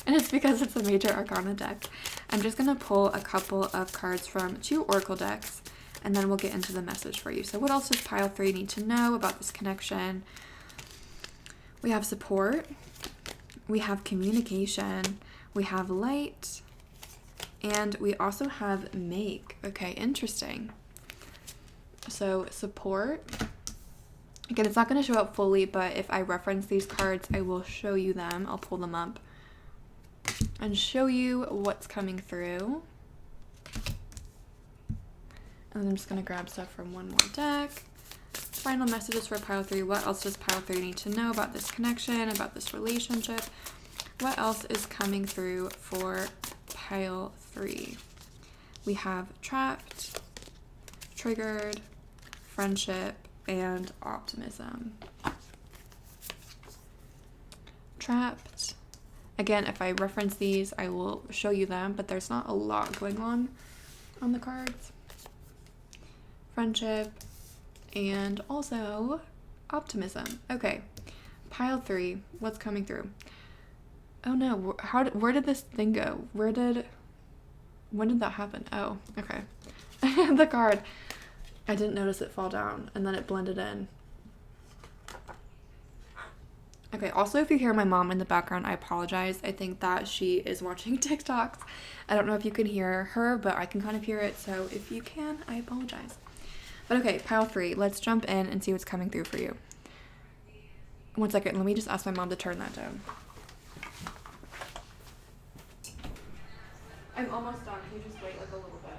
and it's because it's a major arcana deck. I'm just going to pull a couple of cards from 2 oracle decks, and then we'll get into the message for you. So what else does pile 3 need to know about this connection? We have support. We have communication. We have light. And we also have make. Okay, interesting. So support. Again, it's not going to show up fully, but if I reference these cards, I will show you them. I'll pull them up and show you what's coming through. And then I'm just going to grab stuff from one more deck. Final messages for pile 3. What else does pile 3 need to know about this connection, about this relationship? What else is coming through for pile 3? We have trapped, triggered, friendship, and optimism. Trapped. Again, if I reference these, I will show you them, but there's not a lot going on on the cards. Friendship and also optimism. Okay, pile 3. What's coming through? Oh no, where did this thing go? When did that happen? Oh, okay. The card. I didn't notice it fall down and then it blended in. Okay, also if you hear my mom in the background, I apologize. I think that she is watching TikToks. I don't know if you can hear her, but I can kind of hear it. So if you can, I apologize. But okay, pile 3. Let's jump in and see what's coming through for you. One second, let me just ask my mom to turn that down. I'm almost done. Can you just wait like a little bit?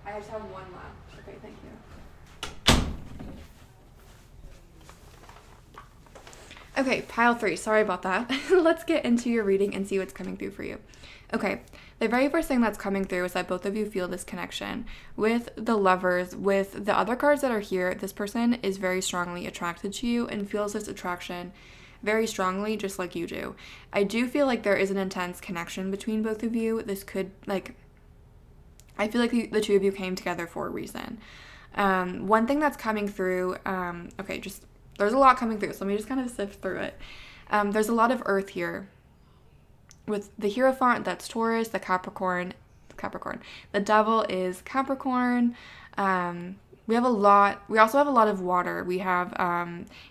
I just have one left. Okay, thank you. Okay, pile 3. Sorry about that. Let's get into your reading and see what's coming through for you. Okay, the very first thing that's coming through is that both of you feel this connection. With the Lovers, with the other cards that are here, this person is very strongly attracted to you and feels this attraction very strongly, just like you do. I do feel like there is an intense connection between both of you. This could, like, I feel like the two of you came together for a reason. One thing that's coming through, there's a lot coming through, so let me just kind of sift through it. There's a lot of earth here. With the Hierophant, that's Taurus, the Capricorn. The Devil is Capricorn. We also have a lot of water. We have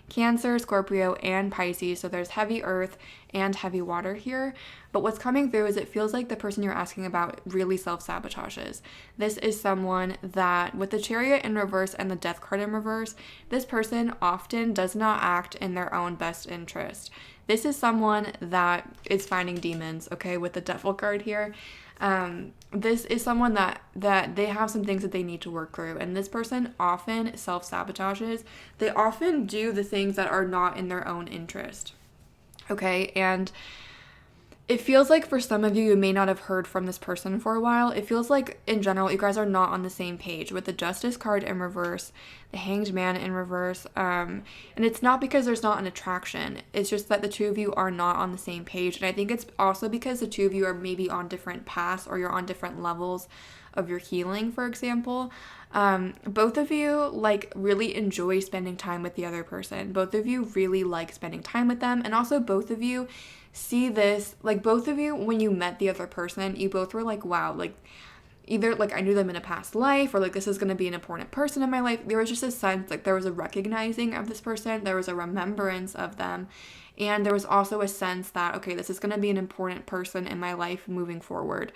Cancer, Scorpio, and Pisces. So there's heavy earth and heavy water here. But what's coming through is it feels like the person you're asking about really self-sabotages. This is someone that, with the Chariot in reverse and the Death card in reverse, this person often does not act in their own best interest. This is someone that is finding demons, okay, with the Devil card here. This is someone that they have some things that they need to work through, and this person often self-sabotages. They often do the things that are not in their own interest, okay? And it feels like for some of you, you may not have heard from this person for a while. It feels like, in general, you guys are not on the same page with the Justice card in reverse, the Hanged Man in reverse, and it's not because there's not an attraction. It's just that the two of you are not on the same page, and I think it's also because the two of you are maybe on different paths or you're on different levels of your healing, for example. Both of you, like, really enjoy spending time with the other person. Both of you really like spending time with them, and also both of you see this, like, both of you, when you met the other person, you both were like, wow, like, either like I knew them in a past life, or like this is going to be an important person in my life. There was just a sense, like, there was a recognizing of this person, there was a remembrance of them, and there was also a sense that, okay, this is going to be an important person in my life moving forward.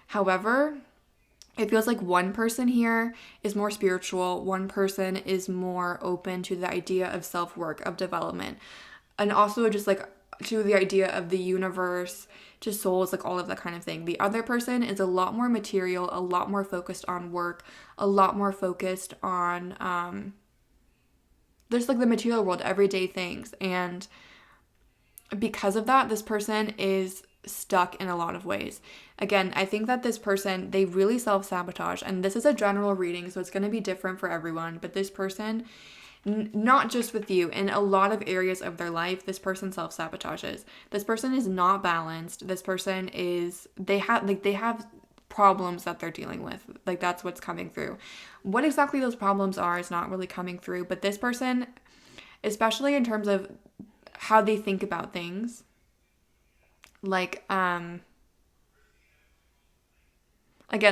However, it feels like one person here is more spiritual, one person is more open to the idea of self-work, of development, and also just like to the idea of the universe, to souls, like all of that kind of thing. The other person is a lot more material, a lot more focused on work, a lot more focused on there's like the material world, everyday things. And because of that, this person is stuck in a lot of ways. Again, I think that this person, they really self-sabotage, and this is a general reading, so it's going to be different for everyone, but this person, not just with you, in a lot of areas of their life, this person self-sabotages. This person is not balanced. This person is, they have problems that they're dealing with. Like, that's what's coming through. What exactly those problems are is not really coming through, but this person, especially in terms of how they think about things, like, again,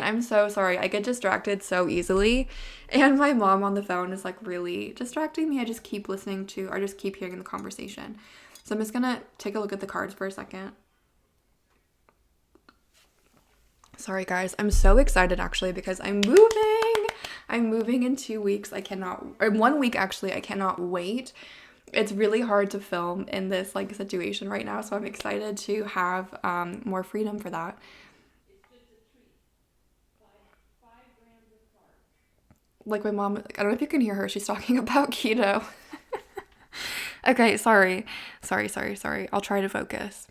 I'm so sorry. I get distracted so easily. And my mom on the phone is like really distracting me. I just keep listening to, or just keep hearing the conversation. So I'm just going to take a look at the cards for a second. Sorry, guys. I'm so excited, actually, because I'm moving. I'm moving in 2 weeks. Or 1 week, actually. I cannot wait. It's really hard to film in this like situation right now. So I'm excited to have more freedom for that. Like my mom, I don't know if you can hear her. She's talking about keto. Okay, sorry. I'll try to focus.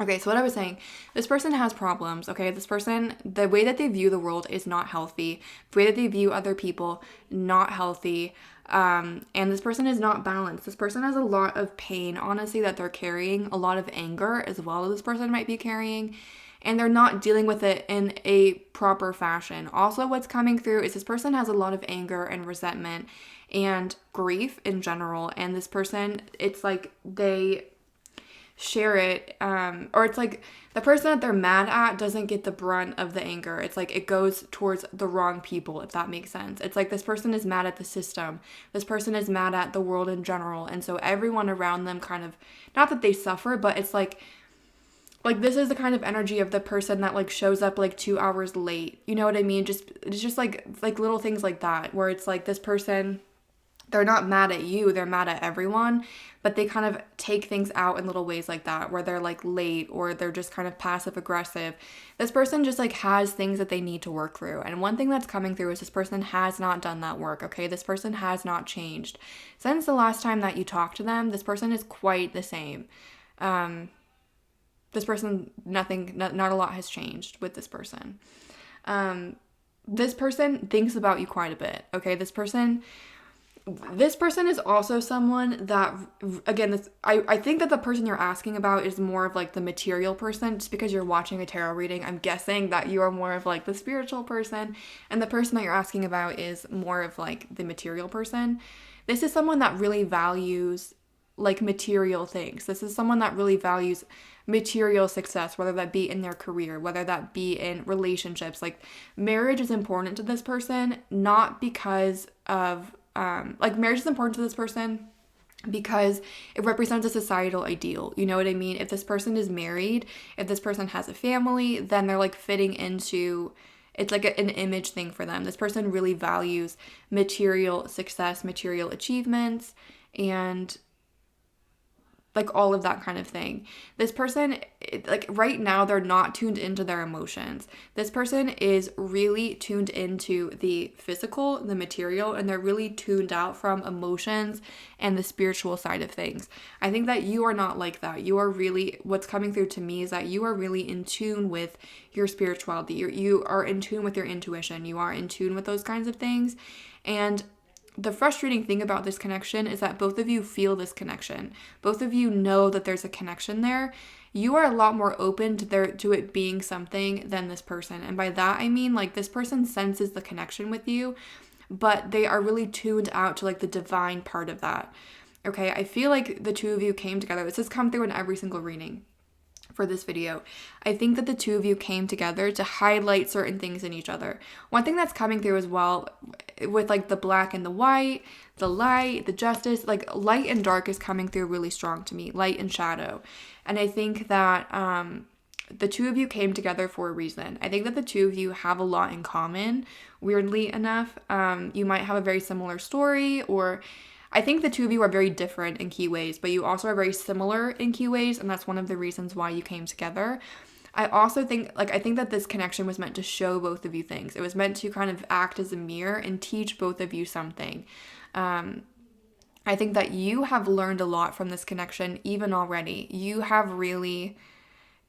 Okay, so what I was saying, this person has problems, okay? This person, the way that they view the world is not healthy. The way that they view other people, not healthy. And this person is not balanced. This person has a lot of pain, honestly, that they're carrying. A lot of anger as well, this person might be carrying. and they're not dealing with it in a proper fashion. Also, what's coming through is this person has a lot of anger and resentment and grief in general, and this person, it's like they share it, or it's like the person that they're mad at doesn't get the brunt of the anger. It's like it goes towards the wrong people, if that makes sense. It's like this person is mad at the system. This person is mad at the world in general. And so everyone around them kind of, not that they suffer, but it's like this is the kind of energy of the person that like shows up like 2 hours late. You know what I mean? It's just like little things like that, where it's like this person, they're not mad at you, they're mad at everyone, but they kind of take things out in little ways like that, where they're like late or they're just kind of passive aggressive. This person just like has things that they need to work through. And one thing that's coming through is this person has not done that work, okay? This person has not changed. Since the last time that you talked to them, this person is quite the same. This person, not a lot has changed with this person. This person thinks about you quite a bit, okay? This person is also someone that, again, I think that the person you're asking about is more of like the material person. Just because you're watching a tarot reading, I'm guessing that you are more of like the spiritual person, and the person that you're asking about is more of like the material person. This is someone that really values like material things. This is someone that really values material success, whether that be in their career, whether that be in relationships. Like marriage is important to this person, not because of marriage is important to this person because it represents a societal ideal. You know what I mean? If this person is married, if this person has a family, then they're like fitting into, it's like an image thing for them. This person really values material success, material achievements, and like all of that kind of thing. This person, like right now, they're not tuned into their emotions. This person is really tuned into the physical, the material, and they're really tuned out from emotions and the spiritual side of things. I think that you are not like that. You are really, what's coming through to me is that you are really in tune with your spirituality. You are in tune with your intuition. You are in tune with those kinds of things. And the frustrating thing about this connection is that both of you feel this connection. Both of you know that there's a connection there. You are a lot more open to it being something than this person. And by that, I mean like this person senses the connection with you, but they are really tuned out to like the divine part of that. Okay, I feel like the two of you came together. This has come through in every single reading for this video. I think that the two of you came together to highlight certain things in each other. One thing that's coming through as well with like the black and the white, the light, the justice, like light and dark is coming through really strong to me, light and shadow. And I think that the two of you came together for a reason. I think that the two of you have a lot in common, weirdly enough. You might have a very similar story, or I think the two of you are very different in key ways, but you also are very similar in key ways, and that's one of the reasons why you came together. I also think, I think that this connection was meant to show both of you things. It was meant to kind of act as a mirror and teach both of you something. I think that you have learned a lot from this connection even already. You have really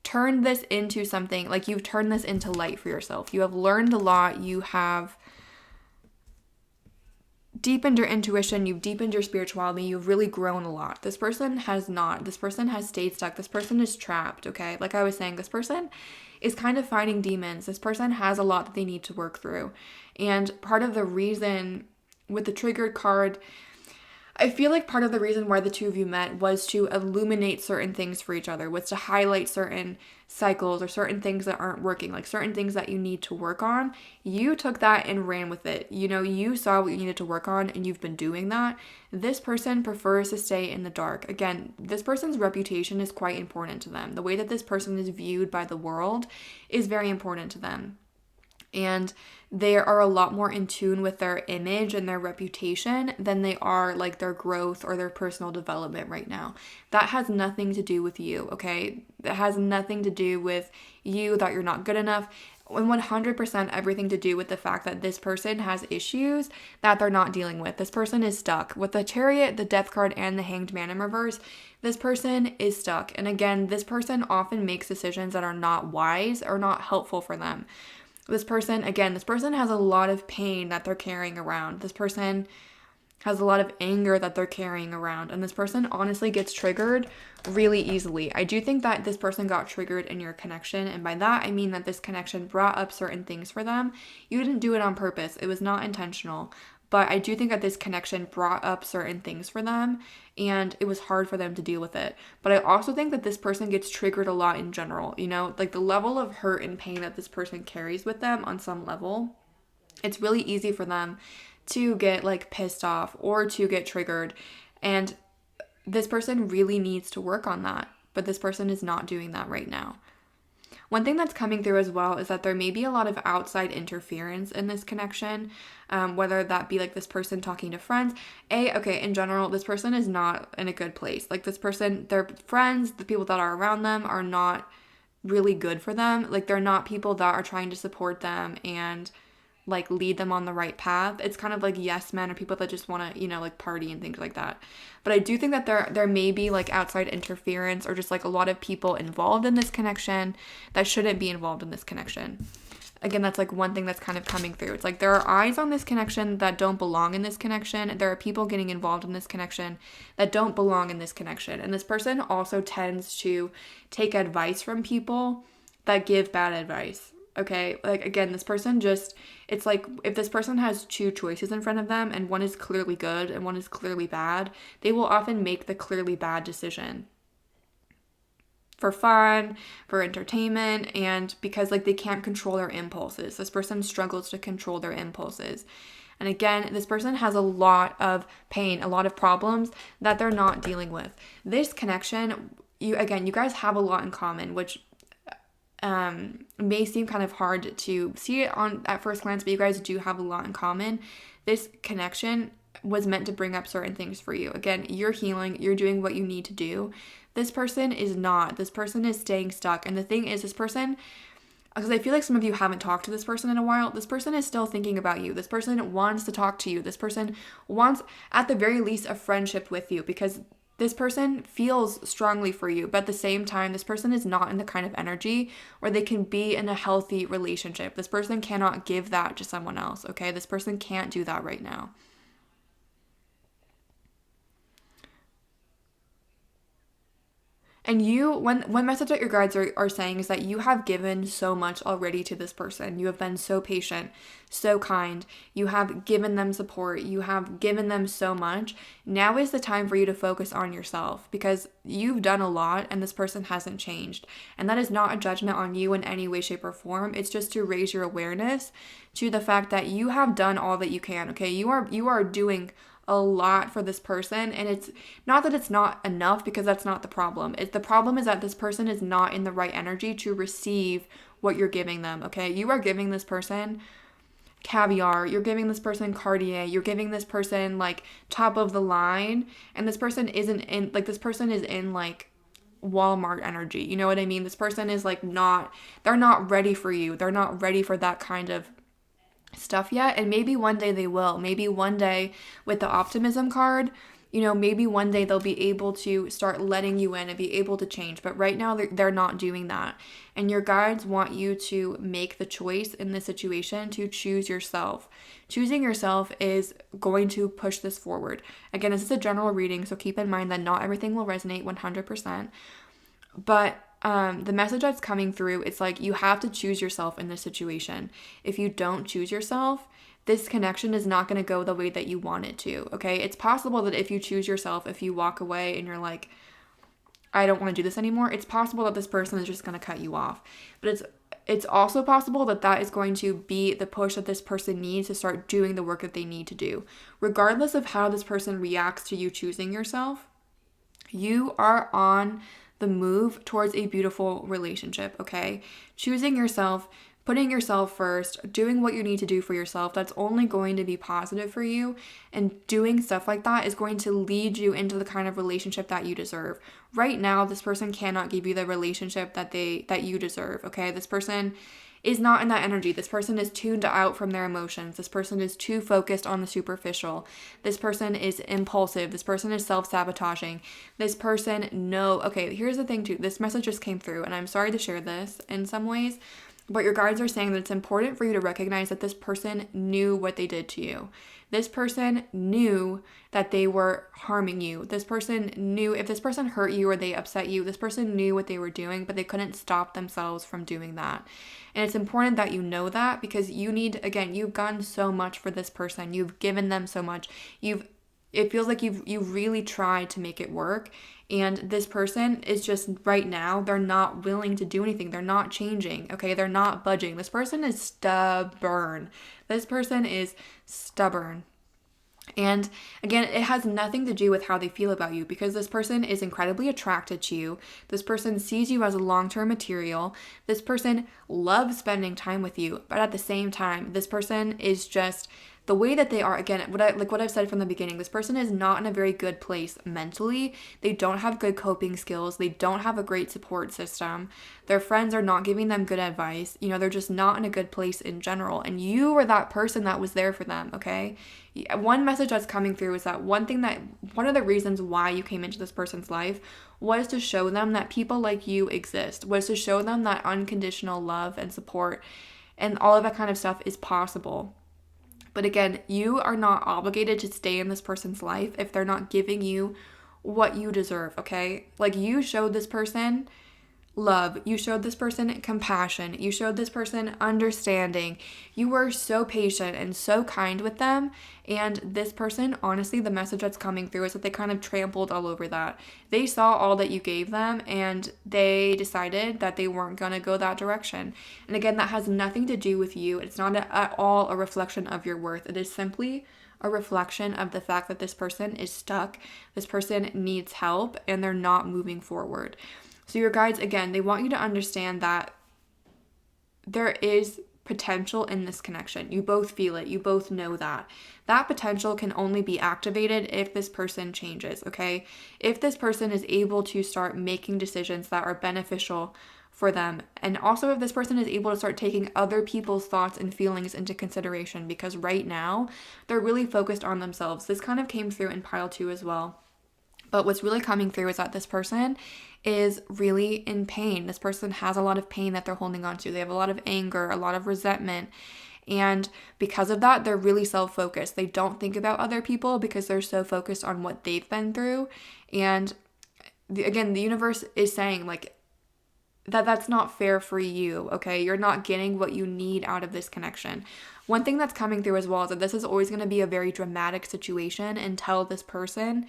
turned this into something, like you've turned this into light for yourself. You have learned a lot. You have deepened your intuition, you've deepened your spirituality, you've really grown a lot. This person has not. This person has stayed stuck. This person is trapped, okay? Like I was saying, this person is kind of fighting demons. This person has a lot that they need to work through. And part of the reason with the triggered card, I feel like part of the reason why the two of you met was to illuminate certain things for each other, was to highlight certain cycles or certain things that aren't working, like certain things that you need to work on. You took that and ran with it. You know, you saw what you needed to work on and you've been doing that. This person prefers to stay in the dark. Again, this person's reputation is quite important to them. The way that this person is viewed by the world is very important to them. And they are a lot more in tune with their image and their reputation than they are like their growth or their personal development right now. That has nothing to do with you, okay? That has nothing to do with you, that you're not good enough, and 100% everything to do with the fact that this person has issues that they're not dealing with. This person is stuck. With the Chariot, the Death card, and the Hanged Man in reverse, this person is stuck. And again, this person often makes decisions that are not wise or not helpful for them. This person has a lot of pain that they're carrying around. This person has a lot of anger that they're carrying around. And this person honestly gets triggered really easily. I do think that this person got triggered in your connection. And by that, I mean that this connection brought up certain things for them. You didn't do it on purpose. It was not intentional. But I do think that this connection brought up certain things for them, and it was hard for them to deal with it. But I also think that this person gets triggered a lot in general. Like the level of hurt and pain that this person carries with them on some level, it's really easy for them to get like pissed off or to get triggered. And this person really needs to work on that. But this person is not doing that right now. One thing that's coming through as well is that there may be a lot of outside interference in this connection, whether that be like this person talking to friends. In general, this person is not in a good place. Like this person, their friends, the people that are around them are not really good for them. Like they're not people that are trying to support them and like lead them on the right path. It's kind of like yes men or people that just want to, like party and things like that. But I do think that there may be like outside interference or just like a lot of people involved in this connection that shouldn't be involved in this connection. Again, that's like one thing that's kind of coming through. It's like there are eyes on this connection that don't belong in this connection. There are people getting involved in this connection that don't belong in this connection. And this person also tends to take advice from people that give bad advice. Okay, like again, this person it's like if this person has two choices in front of them and one is clearly good and one is clearly bad, they will often make the clearly bad decision for fun, for entertainment, and because like they can't control their impulses. This person struggles to control their impulses. And again, this person has a lot of pain, a lot of problems that they're not dealing with. This connection, you guys have a lot in common, which may seem kind of hard to see it on at first glance, but you guys do have a lot in common. This connection was meant to bring up certain things for you. Again, you're healing, you're doing what you need to do. This person is not. This person is staying stuck. And the thing is, this person, because I feel like some of you haven't talked to this person in a while, this person is still thinking about you. This person wants to talk to you. This person wants, at the very least, a friendship with you, because this person feels strongly for you, but at the same time, this person is not in the kind of energy where they can be in a healthy relationship. This person cannot give that to someone else, okay? This person can't do that right now. And one message that your guides are saying is that you have given so much already to this person. You have been so patient, so kind. You have given them support. You have given them so much. Now is the time for you to focus on yourself, because you've done a lot and this person hasn't changed. And that is not a judgment on you in any way, shape, or form. It's just to raise your awareness to the fact that you have done all that you can, okay? You are doing a lot for this person, and it's not that it's not enough, because that's not the problem. The problem is that this person is not in the right energy to receive what you're giving them, okay? You are giving this person caviar, you're giving this person Cartier, you're giving this person like top of the line, and this person isn't in, like, this person is in like Walmart energy, you know what I mean? This person is like they're not ready for you. They're not ready for that kind of stuff yet, and maybe one day they will. Maybe one day with the optimism card, maybe one day they'll be able to start letting you in and be able to change. But right now they're not doing that, and your guides want you to make the choice in this situation to choose yourself. Choosing yourself is going to push this forward. Again, this is a general reading, so keep in mind that not everything will resonate 100%, but the message that's coming through, it's like you have to choose yourself in this situation. If you don't choose yourself, this connection is not going to go the way that you want it to, okay? It's possible that if you choose yourself, if you walk away and you're like, I don't want to do this anymore, it's possible that this person is just going to cut you off. But it's also possible that that is going to be the push that this person needs to start doing the work that they need to do. Regardless of how this person reacts to you choosing yourself, you are on the move towards a beautiful relationship, okay? Choosing yourself, putting yourself first, doing what you need to do for yourself, that's only going to be positive for you. And doing stuff like that is going to lead you into the kind of relationship that you deserve. Right now, this person cannot give you the relationship that you deserve, okay? This person is not in that energy. This person is tuned out from their emotions. This person is too focused on the superficial. This person is impulsive. This person is self-sabotaging. This person, okay, here's the thing too. This message just came through, and I'm sorry to share this in some ways, But your guides are saying that it's important for you to recognize that this person knew what they did to you. This person knew that they were harming you. This person knew if this person hurt you or they upset you, this person knew what they were doing, but they couldn't stop themselves from doing that. And it's important that you know that, because you need, again, you've done so much for this person. You've given them so much. It feels like you've really tried to make it work. And this person is just right now, they're not willing to do anything. They're not changing, okay? They're not budging. This person is stubborn. This person is stubborn. And again, it has nothing to do with how they feel about you, because this person is incredibly attracted to you. This person sees you as a long-term material. This person loves spending time with you. But at the same time, this person is just the way that they are. Again, what I've said from the beginning, this person is not in a very good place mentally. They don't have good coping skills. They don't have a great support system. Their friends are not giving them good advice. They're just not in a good place in general. And you were that person that was there for them, okay? One message that's coming through is that one of the reasons why you came into this person's life was to show them that people like you exist, was to show them that unconditional love and support and all of that kind of stuff is possible. But again, you are not obligated to stay in this person's life if they're not giving you what you deserve, okay? Like, you showed this person love. You showed this person compassion. You showed this person understanding. You were so patient and so kind with them. And this person, honestly, the message that's coming through is that they kind of trampled all over that. They saw all that you gave them and they decided that they weren't going to go that direction. And again, that has nothing to do with you. It's not at all a reflection of your worth. It is simply a reflection of the fact that this person is stuck. This person needs help and they're not moving forward. So your guides, again, they want you to understand that there is potential in this connection. You both feel it. You both know that. That potential can only be activated if this person changes, okay? If this person is able to start making decisions that are beneficial for them. And also if this person is able to start taking other people's thoughts and feelings into consideration, because right now they're really focused on themselves. This kind of came through in pile 2 as well. But what's really coming through is that this person is really in pain. This person has a lot of pain that they're holding on to. They have a lot of anger, a lot of resentment. And because of that, they're really self-focused. They don't think about other people because they're so focused on what they've been through. And again, the universe is saying like that's not fair for you, okay? You're not getting what you need out of this connection. One thing that's coming through as well is that this is always going to be a very dramatic situation until this person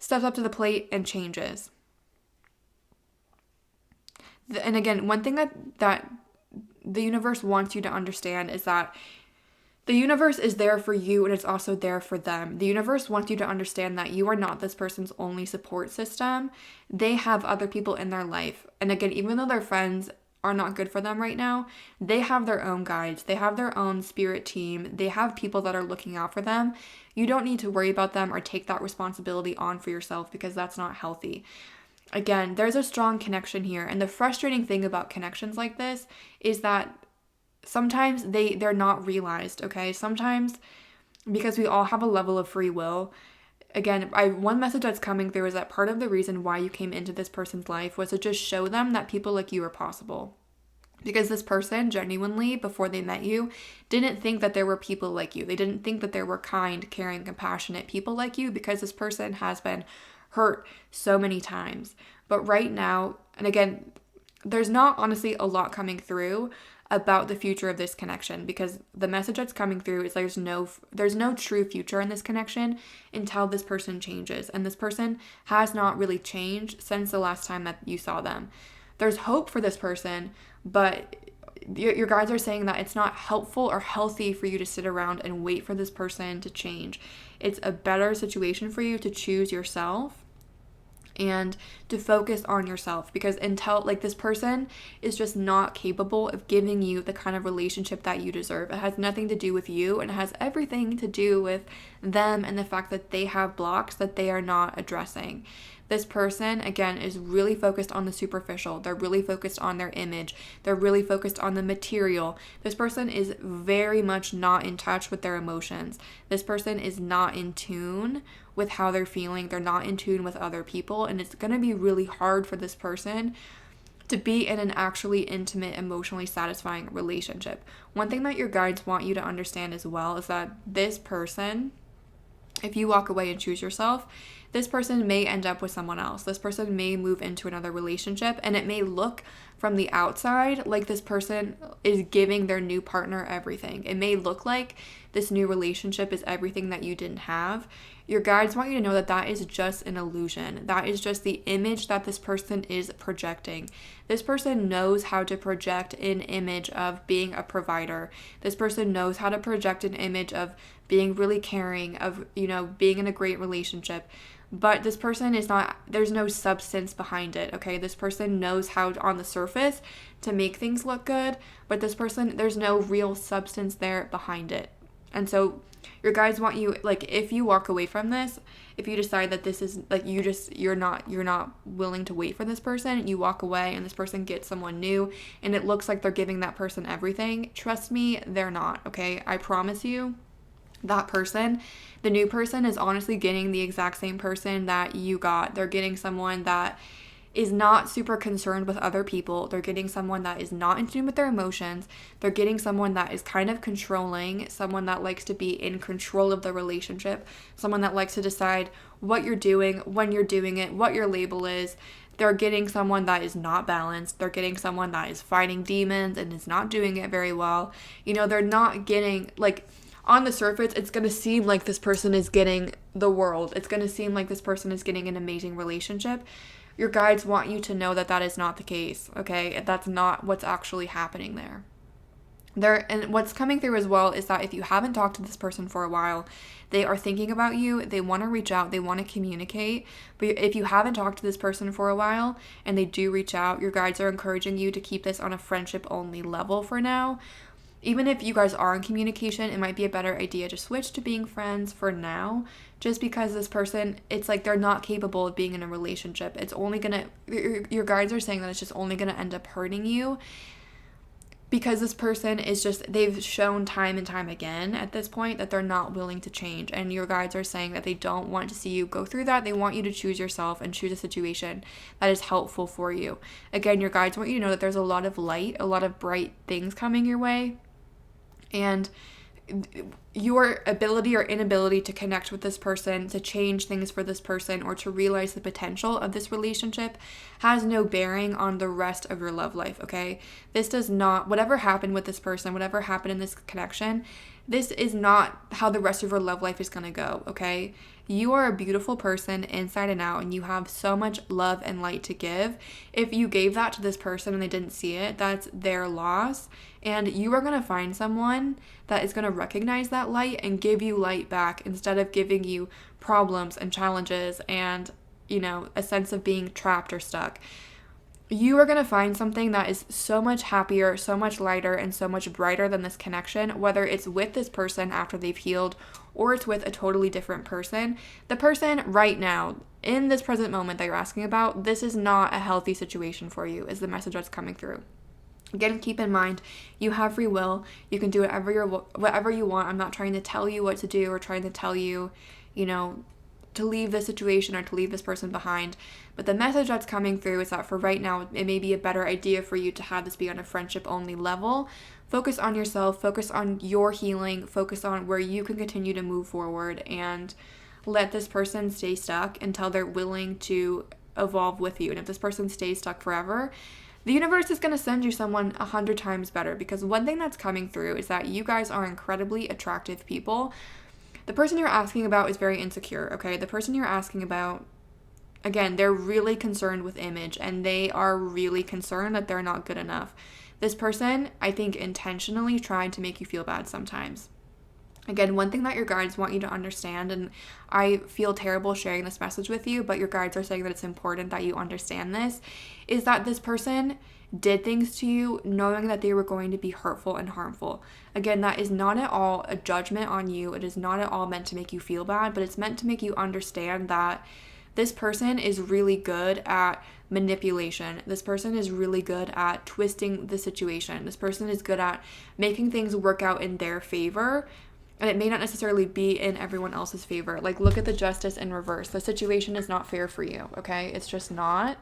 steps up to the plate and changes. And again, one thing that the universe wants you to understand is that the universe is there for you and it's also there for them. The universe wants you to understand that you are not this person's only support system. They have other people in their life. And again, even though their friends are not good for them right now, they have their own guides. They have their own spirit team. They have people that are looking out for them. You don't need to worry about them or take that responsibility on for yourself because that's not healthy. Again, there's a strong connection here. And the frustrating thing about connections like this is that sometimes they're not realized, okay? Sometimes, because we all have a level of free will. Again, one message that's coming through is that part of the reason why you came into this person's life was to just show them that people like you are possible. Because this person, genuinely, before they met you, didn't think that there were people like you. They didn't think that there were kind, caring, compassionate people like you, because this person has been hurt so many times. But right now, and again, there's not honestly a lot coming through about the future of this connection, because the message that's coming through is there's no true future in this connection until this person changes. And this person has not really changed since the last time that you saw them. There's hope for this person, but your guides are saying that it's not helpful or healthy for you to sit around and wait for this person to change. It's a better situation for you to choose yourself and to focus on yourself, because until this person is just not capable of giving you the kind of relationship that you deserve. It has nothing to do with you, and it has everything to do with them and the fact that they have blocks that they are not addressing. This person, again, is really focused on the superficial. They're really focused on their image. They're really focused on the material. This person is very much not in touch with their emotions. This person is not in tune with how they're feeling. They're not in tune with other people. And it's going to be really hard for this person to be in an actually intimate, emotionally satisfying relationship. One thing that your guides want you to understand as well is that this person, if you walk away and choose yourself, this person may end up with someone else. This person may move into another relationship, and it may look from the outside like this person is giving their new partner everything. It may look like this new relationship is everything that you didn't have. Your guides want you to know that that is just an illusion. That is just the image that this person is projecting. This person knows how to project an image of being a provider. This person knows how to project an image of being really caring, of, being in a great relationship. But this person is not, there's no substance behind it, okay? This person knows how on the surface to make things look good, but this person, there's no real substance there behind it. And so your guides want you, like, if you walk away from this, if you decide that this is, like, you're not willing to wait for this person, you walk away and this person gets someone new and it looks like they're giving that person everything, trust me, they're not, okay? I promise you, that person, the new person, is honestly getting the exact same person that you got. They're getting someone that is not super concerned with other people. They're getting someone that is not in tune with their emotions. They're getting someone that is kind of controlling, someone that likes to be in control of the relationship, someone that likes to decide what you're doing, when you're doing it, what your label is. They're getting someone that is not balanced. They're getting someone that is fighting demons and is not doing it very well. They're not getting, like, on the surface, it's going to seem like this person is getting the world. It's going to seem like this person is getting an amazing relationship. Your guides want you to know that that is not the case, okay? That's not what's actually happening there. And what's coming through as well is that if you haven't talked to this person for a while, they are thinking about you, they want to reach out, they want to communicate. But if you haven't talked to this person for a while and they do reach out, your guides are encouraging you to keep this on a friendship-only level for now. Even if you guys are in communication, it might be a better idea to switch to being friends for now, just because this person, it's like they're not capable of being in a relationship. It's only gonna, your guides are saying that it's just only gonna end up hurting you, because this person is just, they've shown time and time again at this point that they're not willing to change. And your guides are saying that they don't want to see you go through that. They want you to choose yourself and choose a situation that is helpful for you. Again, your guides want you to know that there's a lot of light, a lot of bright things coming your way. And your ability or inability to connect with this person, to change things for this person, or to realize the potential of this relationship has no bearing on the rest of your love life, okay? This does not, whatever happened with this person, whatever happened in this connection, this is not how the rest of your love life is going to go, okay? You are a beautiful person inside and out, and you have so much love and light to give. If you gave that to this person and they didn't see it, that's their loss. And you are going to find someone that is going to recognize that light and give you light back, instead of giving you problems and challenges and, a sense of being trapped or stuck. You are going to find something that is so much happier, so much lighter, and so much brighter than this connection, whether it's with this person after they've healed or it's with a totally different person. The person right now, in this present moment that you're asking about, this is not a healthy situation for you, is the message that's coming through. Again, keep in mind, you have free will. You can do whatever you want. I'm not trying to tell you what to do or trying to tell you, to leave this situation or to leave this person behind. But the message that's coming through is that for right now, it may be a better idea for you to have this be on a friendship-only level. Focus on yourself, focus on your healing, focus on where you can continue to move forward, and let this person stay stuck until they're willing to evolve with you. And if this person stays stuck forever, the universe is going to send you someone 100 times better, because one thing that's coming through is that you guys are incredibly attractive people. The person you're asking about is very insecure, okay? The person you're asking about, again, they're really concerned with image, and they are really concerned that they're not good enough. This person, I think, intentionally tried to make you feel bad sometimes. Again, one thing that your guides want you to understand, and I feel terrible sharing this message with you, but your guides are saying that it's important that you understand this, is that this person did things to you knowing that they were going to be hurtful and harmful. Again, that is not at all a judgment on you. It is not at all meant to make you feel bad, but it's meant to make you understand that this person is really good at manipulation. This person is really good at twisting the situation. This person is good at making things work out in their favor, and it may not necessarily be in everyone else's favor. Like, look at the justice in reverse. The situation is not fair for you, okay? It's just not.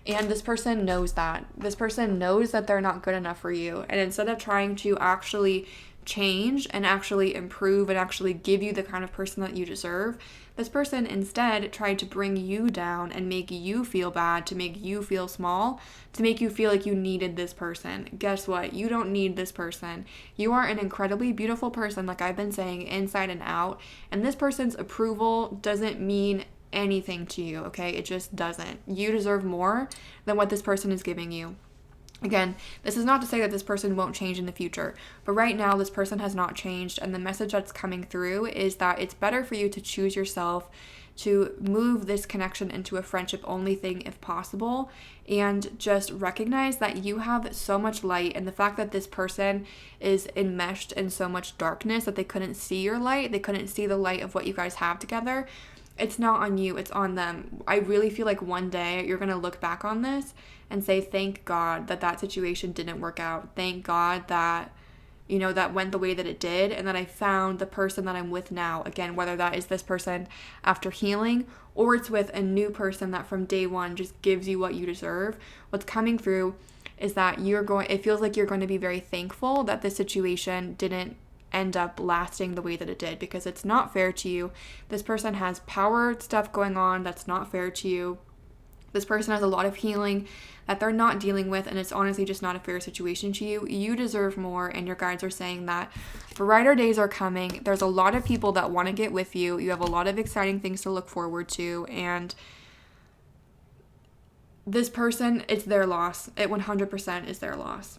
And this person knows that. This person knows that they're not good enough for you. And instead of trying to actually change and actually improve and actually give you the kind of person that you deserve, this person instead tried to bring you down and make you feel bad, to make you feel small, to make you feel like you needed this person. Guess what? You don't need this person. You are an incredibly beautiful person, like I've been saying, inside and out. And this person's approval doesn't mean anything to you, okay? It just doesn't. You deserve more than what this person is giving you. Again, this is not to say that this person won't change in the future, but right now this person has not changed, and the message that's coming through is that it's better for you to choose yourself, to move this connection into a friendship only thing if possible, and just recognize that you have so much light, and the fact that this person is enmeshed in so much darkness that they couldn't see your light, they couldn't see the light of what you guys have together. It's not on you, it's on them. I really feel like one day you're going to look back on this and say, thank God that that situation didn't work out. Thank God that, that went the way that it did, and that I found the person that I'm with now. Again, whether that is this person after healing, or it's with a new person that from day one just gives you what you deserve. What's coming through is that it feels like you're going to be very thankful that this situation didn't end up lasting the way that it did, because it's not fair to you. This person has power stuff going on that's not fair to you. This person has a lot of healing that they're not dealing with, and it's honestly just not a fair situation to you. You deserve more, and your guides are saying that brighter days are coming. There's a lot of people that want to get with you. You have a lot of exciting things to look forward to, and this person, it's their loss. It 100% is their loss.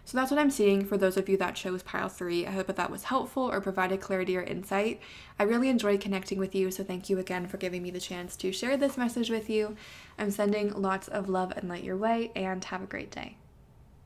So that's what I'm seeing for those of you that chose pile 3. I hope that was helpful or provided clarity or insight. I really enjoyed connecting with you, so thank you again for giving me the chance to share this message with you. I'm sending lots of love and light your way, and have a great day.